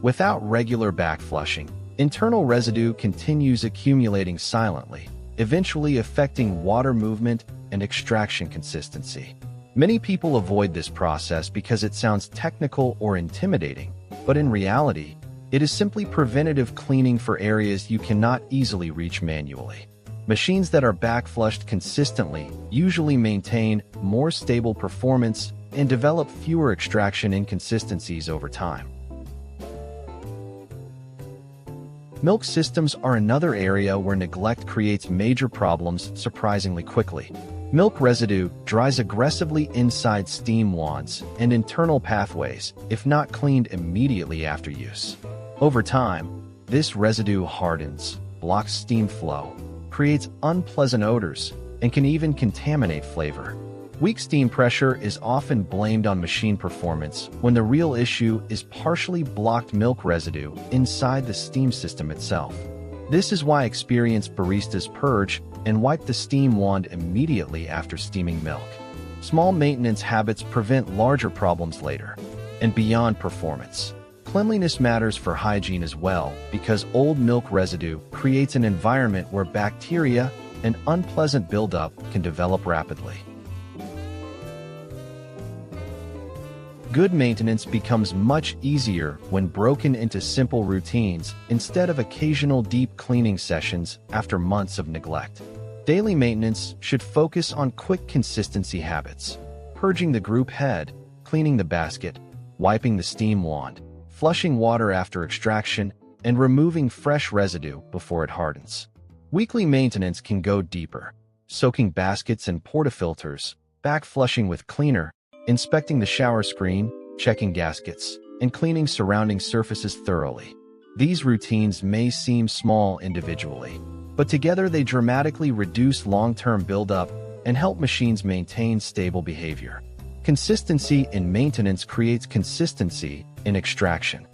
Without regular backflushing, internal residue continues accumulating silently, eventually affecting water movement and extraction consistency. Many people avoid this process because it sounds technical or intimidating, but in reality, it is simply preventative cleaning for areas you cannot easily reach manually. Machines that are backflushed consistently usually maintain more stable performance and develop fewer extraction inconsistencies over time. Milk systems are another area where neglect creates major problems surprisingly quickly. Milk residue dries aggressively inside steam wands and internal pathways if not cleaned immediately after use. Over time, this residue hardens, blocks steam flow, creates unpleasant odors, and can even contaminate flavor. Weak steam pressure is often blamed on machine performance when the real issue is partially blocked milk residue inside the steam system itself. This is why experienced baristas purge and wipe the steam wand immediately after steaming milk. Small maintenance habits prevent larger problems later. And beyond performance, cleanliness matters for hygiene as well, because old milk residue creates an environment where bacteria and unpleasant buildup can develop rapidly. Good maintenance becomes much easier when broken into simple routines instead of occasional deep cleaning sessions after months of neglect. Daily maintenance should focus on quick consistency habits: purging the group head, cleaning the basket, wiping the steam wand, flushing water after extraction, and removing fresh residue before it hardens. Weekly maintenance can go deeper: soaking baskets and portafilters, back flushing with cleaner, inspecting the shower screen, checking gaskets, and cleaning surrounding surfaces thoroughly. These routines may seem small individually, but together they dramatically reduce long-term buildup and help machines maintain stable behavior. Consistency in maintenance creates consistency in extraction.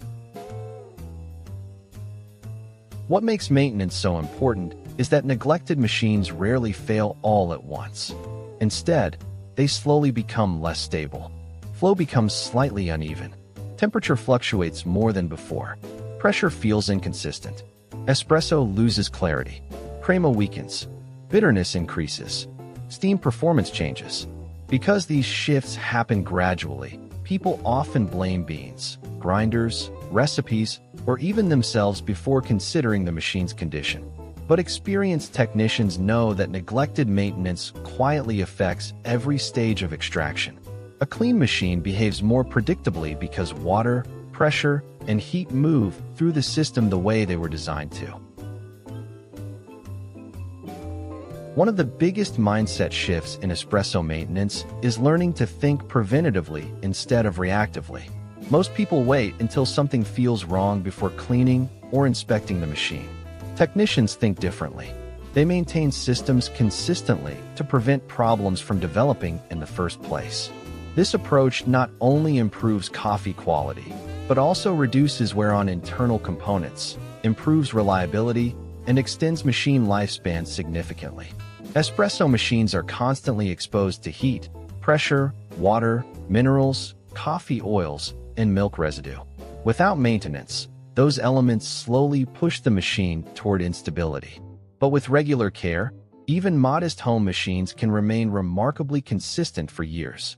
What makes maintenance so important is that neglected machines rarely fail all at once. Instead, they slowly become less stable. Flow becomes slightly uneven. Temperature fluctuates more than before. Pressure feels inconsistent. Espresso loses clarity. Crema weakens. Bitterness increases. Steam performance changes. Because these shifts happen gradually, people often blame beans, grinders, recipes, or even themselves before considering the machine's condition. But experienced technicians know that neglected maintenance quietly affects every stage of extraction. A clean machine behaves more predictably because water, pressure, and heat move through the system the way they were designed to. One of the biggest mindset shifts in espresso maintenance is learning to think preventatively instead of reactively. Most people wait until something feels wrong before cleaning or inspecting the machine. Technicians think differently. They maintain systems consistently to prevent problems from developing in the first place. This approach not only improves coffee quality, but also reduces wear on internal components, improves reliability, and extends machine lifespan significantly. Espresso machines are constantly exposed to heat, pressure, water, minerals, coffee oils, and milk residue. Without maintenance, those elements slowly push the machine toward instability. But with regular care, even modest home machines can remain remarkably consistent for years.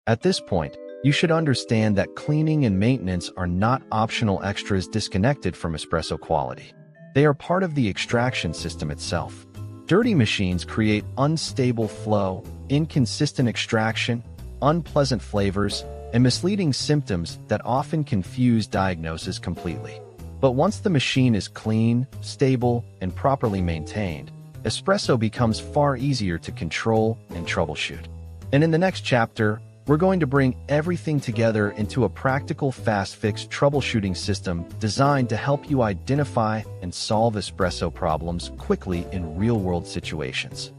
At this point, you should understand that cleaning and maintenance are not optional extras disconnected from espresso quality. They are part of the extraction system itself. Dirty machines create unstable flow, inconsistent extraction, unpleasant flavors, and misleading symptoms that often confuse diagnoses completely. But once the machine is clean, stable, and properly maintained, espresso becomes far easier to control and troubleshoot. And in the next chapter, we're going to bring everything together into a practical fast-fix troubleshooting system designed to help you identify and solve espresso problems quickly in real-world situations.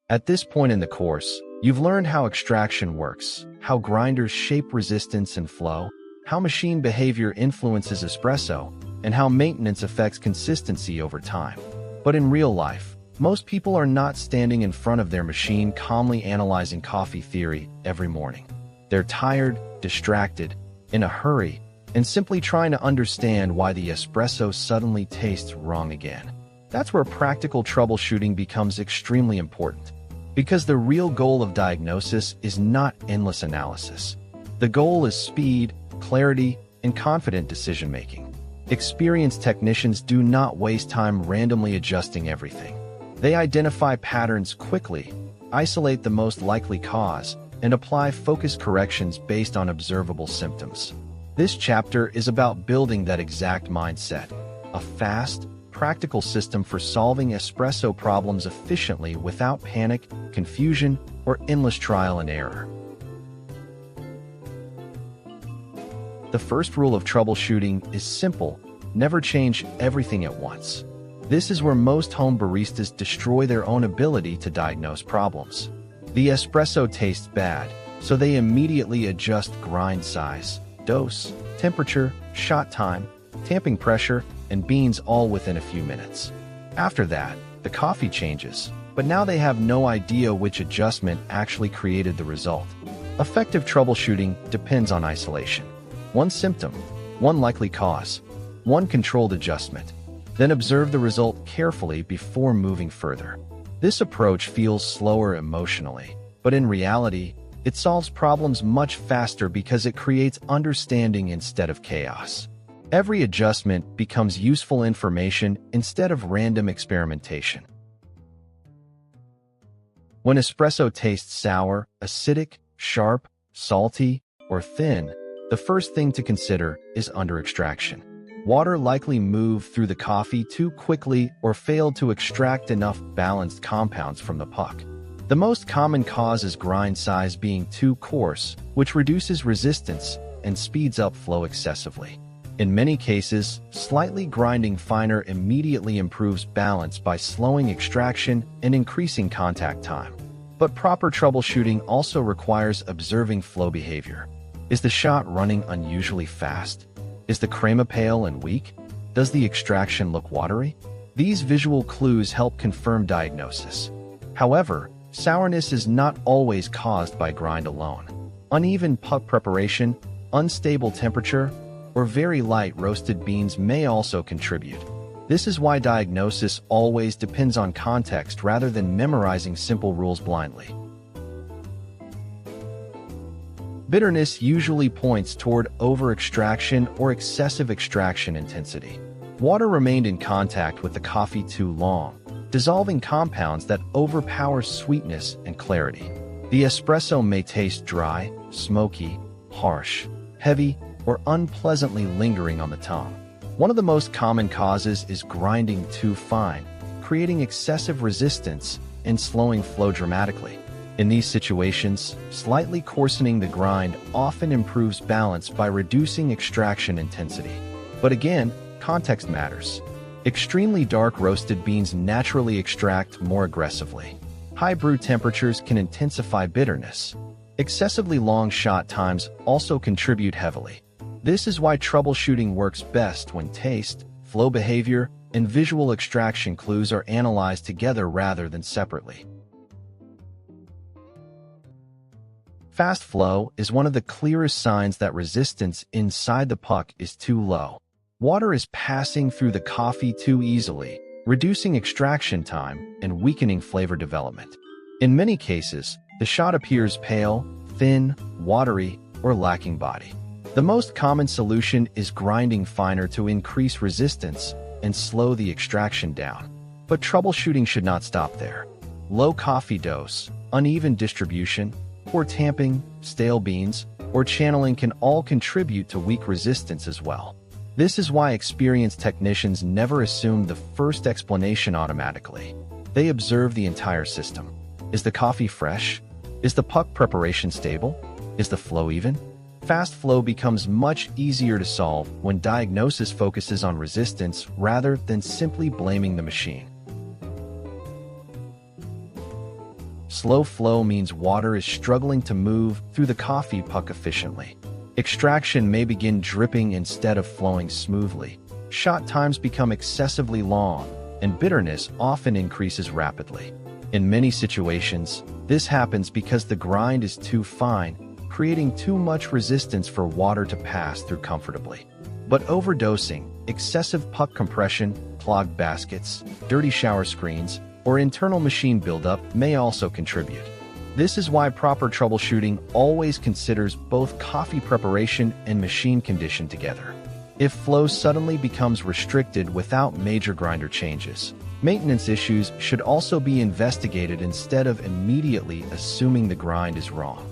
At this point in the course, you've learned how extraction works, how grinders shape resistance and flow, how machine behavior influences espresso, and how maintenance affects consistency over time. But in real life, most people are not standing in front of their machine calmly analyzing coffee theory every morning. They're tired, distracted, in a hurry, and simply trying to understand why the espresso suddenly tastes wrong again. That's where practical troubleshooting becomes extremely important. Because the real goal of diagnosis is not endless analysis. The goal is speed, clarity, and confident decision-making. Experienced technicians do not waste time randomly adjusting everything. They identify patterns quickly, isolate the most likely cause, and apply focused corrections based on observable symptoms. This chapter is about building that exact mindset, a fast, practical system for solving espresso problems efficiently without panic, confusion, or endless trial and error. The first rule of troubleshooting is simple: never change everything at once. This is where most home baristas destroy their own ability to diagnose problems. The espresso tastes bad, so they immediately adjust grind size, dose, temperature, shot time, tamping pressure, and beans all within a few minutes. After that, the coffee changes, but now they have no idea which adjustment actually created the result. Effective troubleshooting depends on isolation. One symptom, one likely cause, one controlled adjustment. Then observe the result carefully before moving further. This approach feels slower emotionally, but in reality, it solves problems much faster because it creates understanding instead of chaos. Every adjustment becomes useful information instead of random experimentation. When espresso tastes sour, acidic, sharp, salty, or thin, the first thing to consider is under-extraction. Water likely moved through the coffee too quickly or failed to extract enough balanced compounds from the puck. The most common cause is grind size being too coarse, which reduces resistance and speeds up flow excessively. In many cases, slightly grinding finer immediately improves balance by slowing extraction and increasing contact time. But proper troubleshooting also requires observing flow behavior. Is the shot running unusually fast? Is the crema pale and weak? Does the extraction look watery? These visual clues help confirm diagnosis. However, sourness is not always caused by grind alone. Uneven puck preparation, unstable temperature, or very light roasted beans may also contribute. This is why diagnosis always depends on context rather than memorizing simple rules blindly. Bitterness usually points toward over-extraction or excessive extraction intensity. Water remained in contact with the coffee too long, dissolving compounds that overpower sweetness and clarity. The espresso may taste dry, smoky, harsh, heavy, or unpleasantly lingering on the tongue. One of the most common causes is grinding too fine, creating excessive resistance and slowing flow dramatically. In these situations, slightly coarsening the grind often improves balance by reducing extraction intensity. But again, context matters. Extremely dark roasted beans naturally extract more aggressively. High brew temperatures can intensify bitterness. Excessively long shot times also contribute heavily. This is why troubleshooting works best when taste, flow behavior, and visual extraction clues are analyzed together rather than separately. Fast flow is one of the clearest signs that resistance inside the puck is too low. Water is passing through the coffee too easily, reducing extraction time and weakening flavor development. In many cases, the shot appears pale, thin, watery, or lacking body. The most common solution is grinding finer to increase resistance and slow the extraction down. But troubleshooting should not stop there. Low coffee dose, uneven distribution, poor tamping, stale beans, or channeling can all contribute to weak resistance as well. This is why experienced technicians never assume the first explanation automatically. They observe the entire system. Is the coffee fresh? Is the puck preparation stable? Is the flow even? Fast flow becomes much easier to solve when diagnosis focuses on resistance rather than simply blaming the machine. Slow flow means water is struggling to move through the coffee puck efficiently. Extraction may begin dripping instead of flowing smoothly. Shot times become excessively long, and bitterness often increases rapidly. In many situations, this happens because the grind is too fine, creating too much resistance for water to pass through comfortably. But overdosing, excessive puck compression, clogged baskets, dirty shower screens, or internal machine buildup may also contribute. This is why proper troubleshooting always considers both coffee preparation and machine condition together. If flow suddenly becomes restricted without major grinder changes, Maintenance issues should also be investigated instead of immediately assuming the grind is wrong.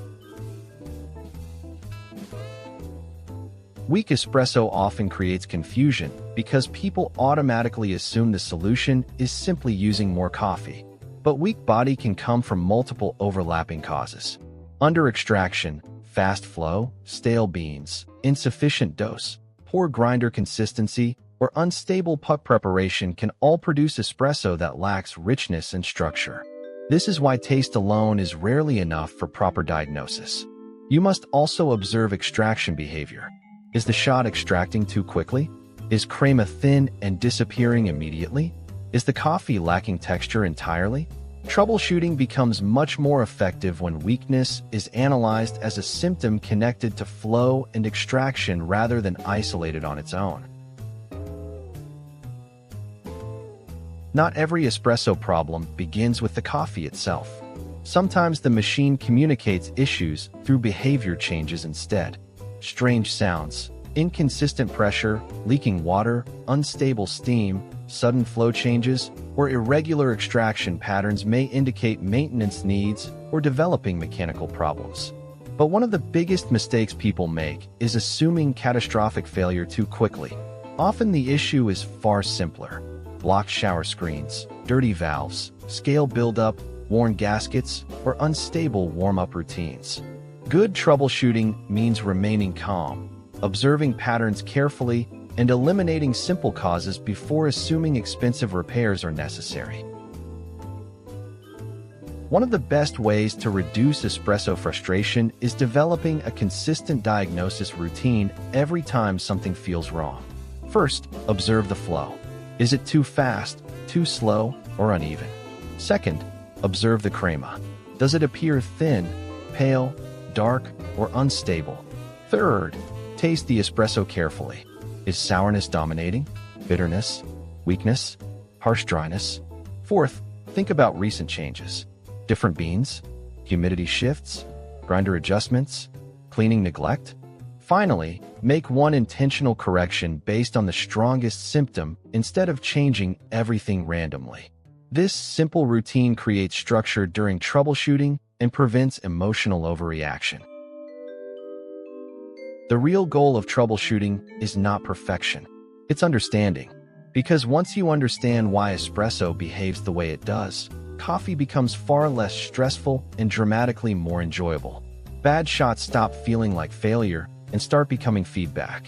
Weak espresso often creates confusion because people automatically assume the solution is simply using more coffee. But weak body can come from multiple overlapping causes. Under extraction, fast flow, stale beans, insufficient dose, poor grinder consistency, or unstable puck preparation can all produce espresso that lacks richness and structure. This is why taste alone is rarely enough for proper diagnosis. You must also observe extraction behavior. Is the shot extracting too quickly? Is crema thin and disappearing immediately? Is the coffee lacking texture entirely? Troubleshooting becomes much more effective when weakness is analyzed as a symptom connected to flow and extraction rather than isolated on its own. Not every espresso problem begins with the coffee itself. Sometimes the machine communicates issues through behavior changes instead. Strange sounds, inconsistent pressure, leaking water, unstable steam, sudden flow changes, or irregular extraction patterns may indicate maintenance needs or developing mechanical problems. But one of the biggest mistakes people make is assuming catastrophic failure too quickly. Often the issue is far simpler. Blocked shower screens, dirty valves, scale buildup, worn gaskets, or unstable warm-up routines. Good troubleshooting means remaining calm, observing patterns carefully, and eliminating simple causes before assuming expensive repairs are necessary. One of the best ways to reduce espresso frustration is developing a consistent diagnosis routine every time something feels wrong. First, observe the flow. Is it too fast, too slow, or uneven? Second, observe the crema. Does it appear thin, pale, dark, or unstable? Third, taste the espresso carefully. Is sourness dominating? Bitterness? Weakness? Harsh dryness? Fourth, think about recent changes. Different beans? Humidity shifts? Grinder adjustments? Cleaning neglect? Finally, make one intentional correction based on the strongest symptom instead of changing everything randomly. This simple routine creates structure during troubleshooting and prevents emotional overreaction. The real goal of troubleshooting is not perfection, it's understanding. Because once you understand why espresso behaves the way it does, coffee becomes far less stressful and dramatically more enjoyable. Bad shots stop feeling like failure and start becoming feedback.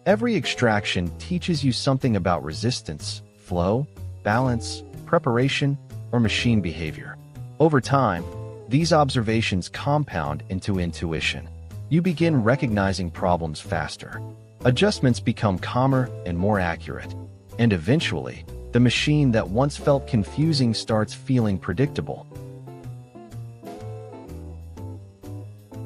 Every extraction teaches you something about resistance, flow, balance, preparation, or machine behavior. Over time, these observations compound into intuition. You begin recognizing problems faster. Adjustments become calmer and more accurate. And eventually, the machine that once felt confusing starts feeling predictable.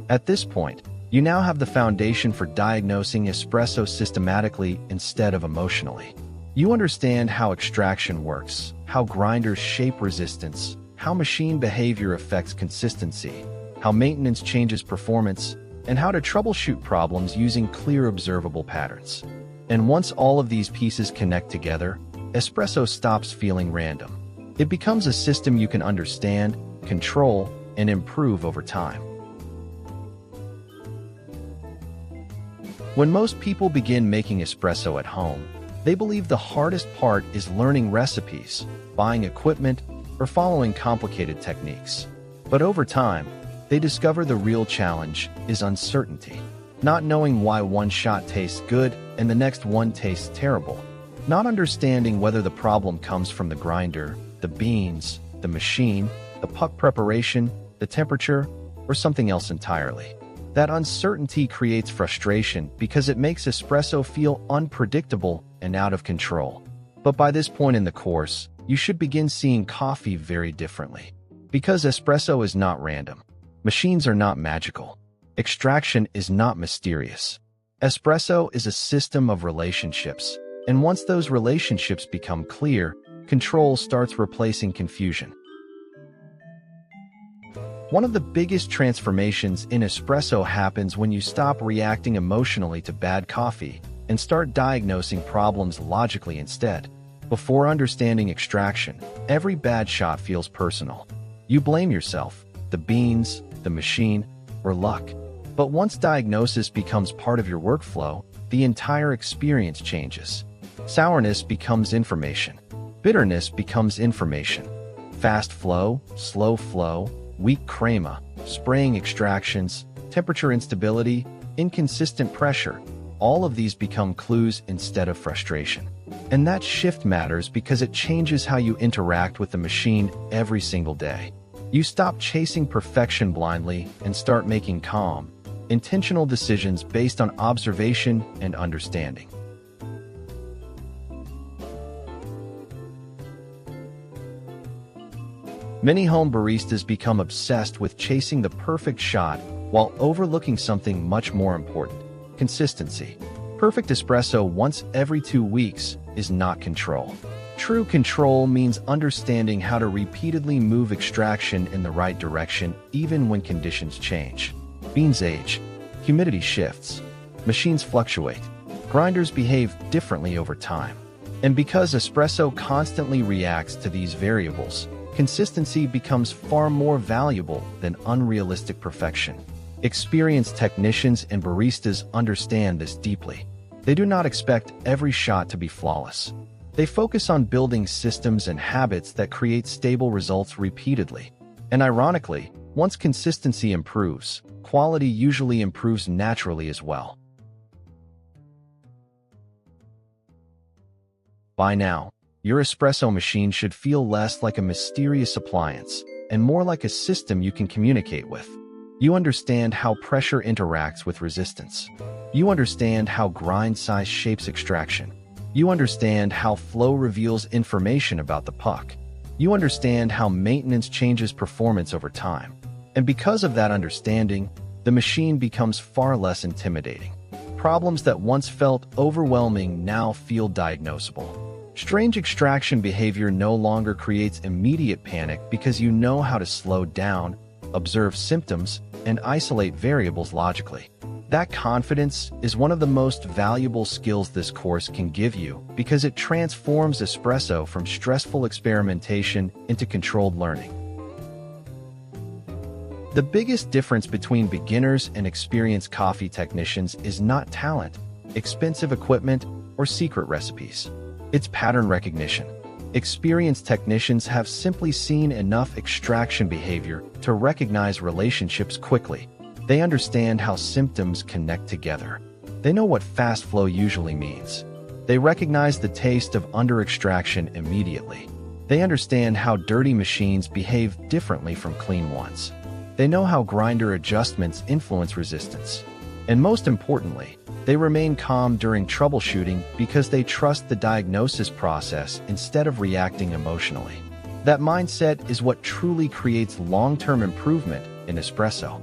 At this point, you now have the foundation for diagnosing espresso systematically instead of emotionally. You understand how extraction works, how grinders shape resistance, how machine behavior affects consistency, how maintenance changes performance, and how to troubleshoot problems using clear observable patterns. And once all of these pieces connect together, espresso stops feeling random. It becomes a system you can understand, control, and improve over time. When most people begin making espresso at home, they believe the hardest part is learning recipes, buying equipment, or following complicated techniques. But over time, they discover the real challenge is uncertainty. Not knowing why one shot tastes good and the next one tastes terrible. Not understanding whether the problem comes from the grinder, the beans, the machine, the puck preparation, the temperature, or something else entirely. That uncertainty creates frustration because it makes espresso feel unpredictable and out of control. But by this point in the course, you should begin seeing coffee very differently. Because espresso is not random. Machines are not magical. Extraction is not mysterious. Espresso is a system of relationships, and once those relationships become clear, control starts replacing confusion. One of the biggest transformations in espresso happens when you stop reacting emotionally to bad coffee and start diagnosing problems logically instead. Before understanding extraction, every bad shot feels personal. You blame yourself, the beans, the machine, or luck. But once diagnosis becomes part of your workflow, the entire experience changes. Sourness becomes information. Bitterness becomes information. Fast flow, slow flow, weak crema, spraying extractions, temperature instability, inconsistent pressure, all of these become clues instead of frustration. And that shift matters because it changes how you interact with the machine every single day. You stop chasing perfection blindly and start making calm, intentional decisions based on observation and understanding. Many home baristas become obsessed with chasing the perfect shot while overlooking something much more important: consistency. Perfect espresso once every 2 weeks is not control. True control means understanding how to repeatedly move extraction in the right direction even when conditions change. Beans age, humidity shifts, machines fluctuate, grinders behave differently over time. And because espresso constantly reacts to these variables, consistency becomes far more valuable than unrealistic perfection. Experienced technicians and baristas understand this deeply. They do not expect every shot to be flawless. They focus on building systems and habits that create stable results repeatedly. And ironically, once consistency improves, quality usually improves naturally as well. By now, your espresso machine should feel less like a mysterious appliance and more like a system you can communicate with. You understand how pressure interacts with resistance. You understand how grind size shapes extraction. You understand how flow reveals information about the puck. You understand how maintenance changes performance over time. And because of that understanding, the machine becomes far less intimidating. Problems that once felt overwhelming now feel diagnosable. Strange extraction behavior no longer creates immediate panic because you know how to slow down, observe symptoms, and isolate variables logically. That confidence is one of the most valuable skills this course can give you because it transforms espresso from stressful experimentation into controlled learning. The biggest difference between beginners and experienced coffee technicians is not talent, expensive equipment, or secret recipes. It's pattern recognition. Experienced technicians have simply seen enough extraction behavior to recognize relationships quickly. They understand how symptoms connect together. They know what fast flow usually means. They recognize the taste of under-extraction immediately. They understand how dirty machines behave differently from clean ones. They know how grinder adjustments influence resistance. And most importantly, they remain calm during troubleshooting because they trust the diagnosis process instead of reacting emotionally. That mindset is what truly creates long-term improvement in espresso.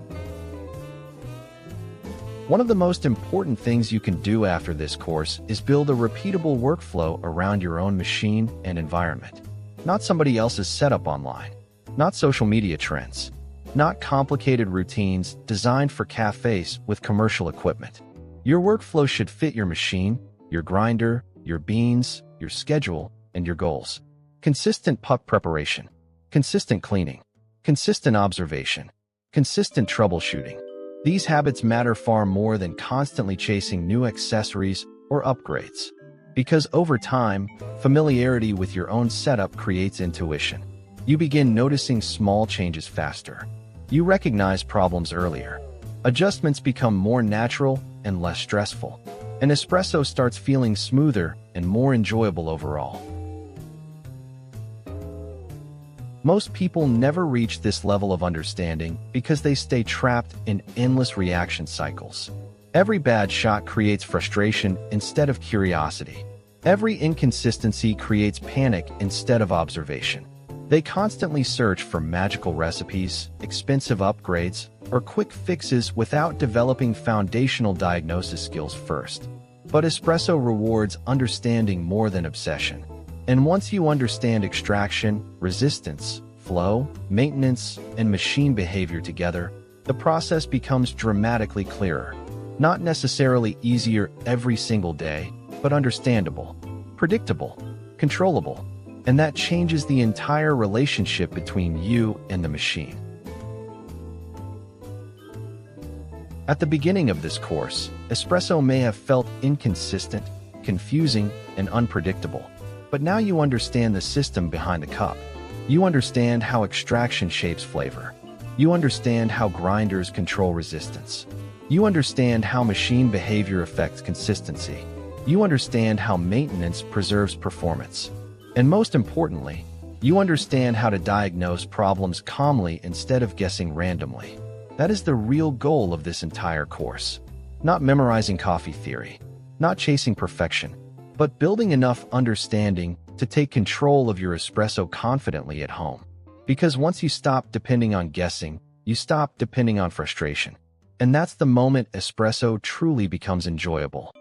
One of the most important things you can do after this course is build a repeatable workflow around your own machine and environment. Not somebody else's setup online. Not social media trends. Not complicated routines designed for cafes with commercial equipment. Your workflow should fit your machine, your grinder, your beans, your schedule, and your goals. Consistent puck preparation, consistent cleaning, consistent observation, consistent troubleshooting. These habits matter far more than constantly chasing new accessories or upgrades. Because over time, familiarity with your own setup creates intuition. You begin noticing small changes faster. You recognize problems earlier. Adjustments become more natural and less stressful. And espresso starts feeling smoother and more enjoyable overall. Most people never reach this level of understanding because they stay trapped in endless reaction cycles. Every bad shot creates frustration instead of curiosity. Every inconsistency creates panic instead of observation. They constantly search for magical recipes, expensive upgrades, or quick fixes without developing foundational diagnosis skills first. But espresso rewards understanding more than obsession. And once you understand extraction, resistance, flow, maintenance, and machine behavior together, the process becomes dramatically clearer. Not necessarily easier every single day, but understandable, predictable, controllable, and that changes the entire relationship between you and the machine. At the beginning of this course, espresso may have felt inconsistent, confusing, and unpredictable. But now you understand the system behind the cup. You understand how extraction shapes flavor. You understand how grinders control resistance. You understand how machine behavior affects consistency. You understand how maintenance preserves performance. And most importantly, you understand how to diagnose problems calmly instead of guessing randomly. That is the real goal of this entire course. Not memorizing coffee theory, not chasing perfection, but building enough understanding to take control of your espresso confidently at home. Because once you stop depending on guessing, you stop depending on frustration. And that's the moment espresso truly becomes enjoyable.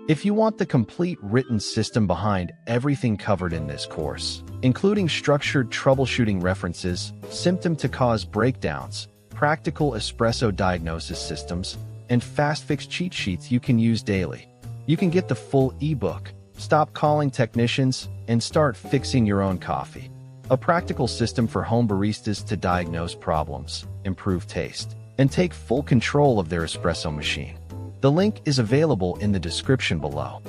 If you want the complete written system behind everything covered in this course, including structured troubleshooting references, symptom-to-cause breakdowns, practical espresso diagnosis systems, and fast-fix cheat sheets you can use daily, you can get the full ebook, Stop Calling Technicians, and Start Fixing Your Own Coffee. A practical system for home baristas to diagnose problems, improve taste, and take full control of their espresso machine. The link is available in the description below.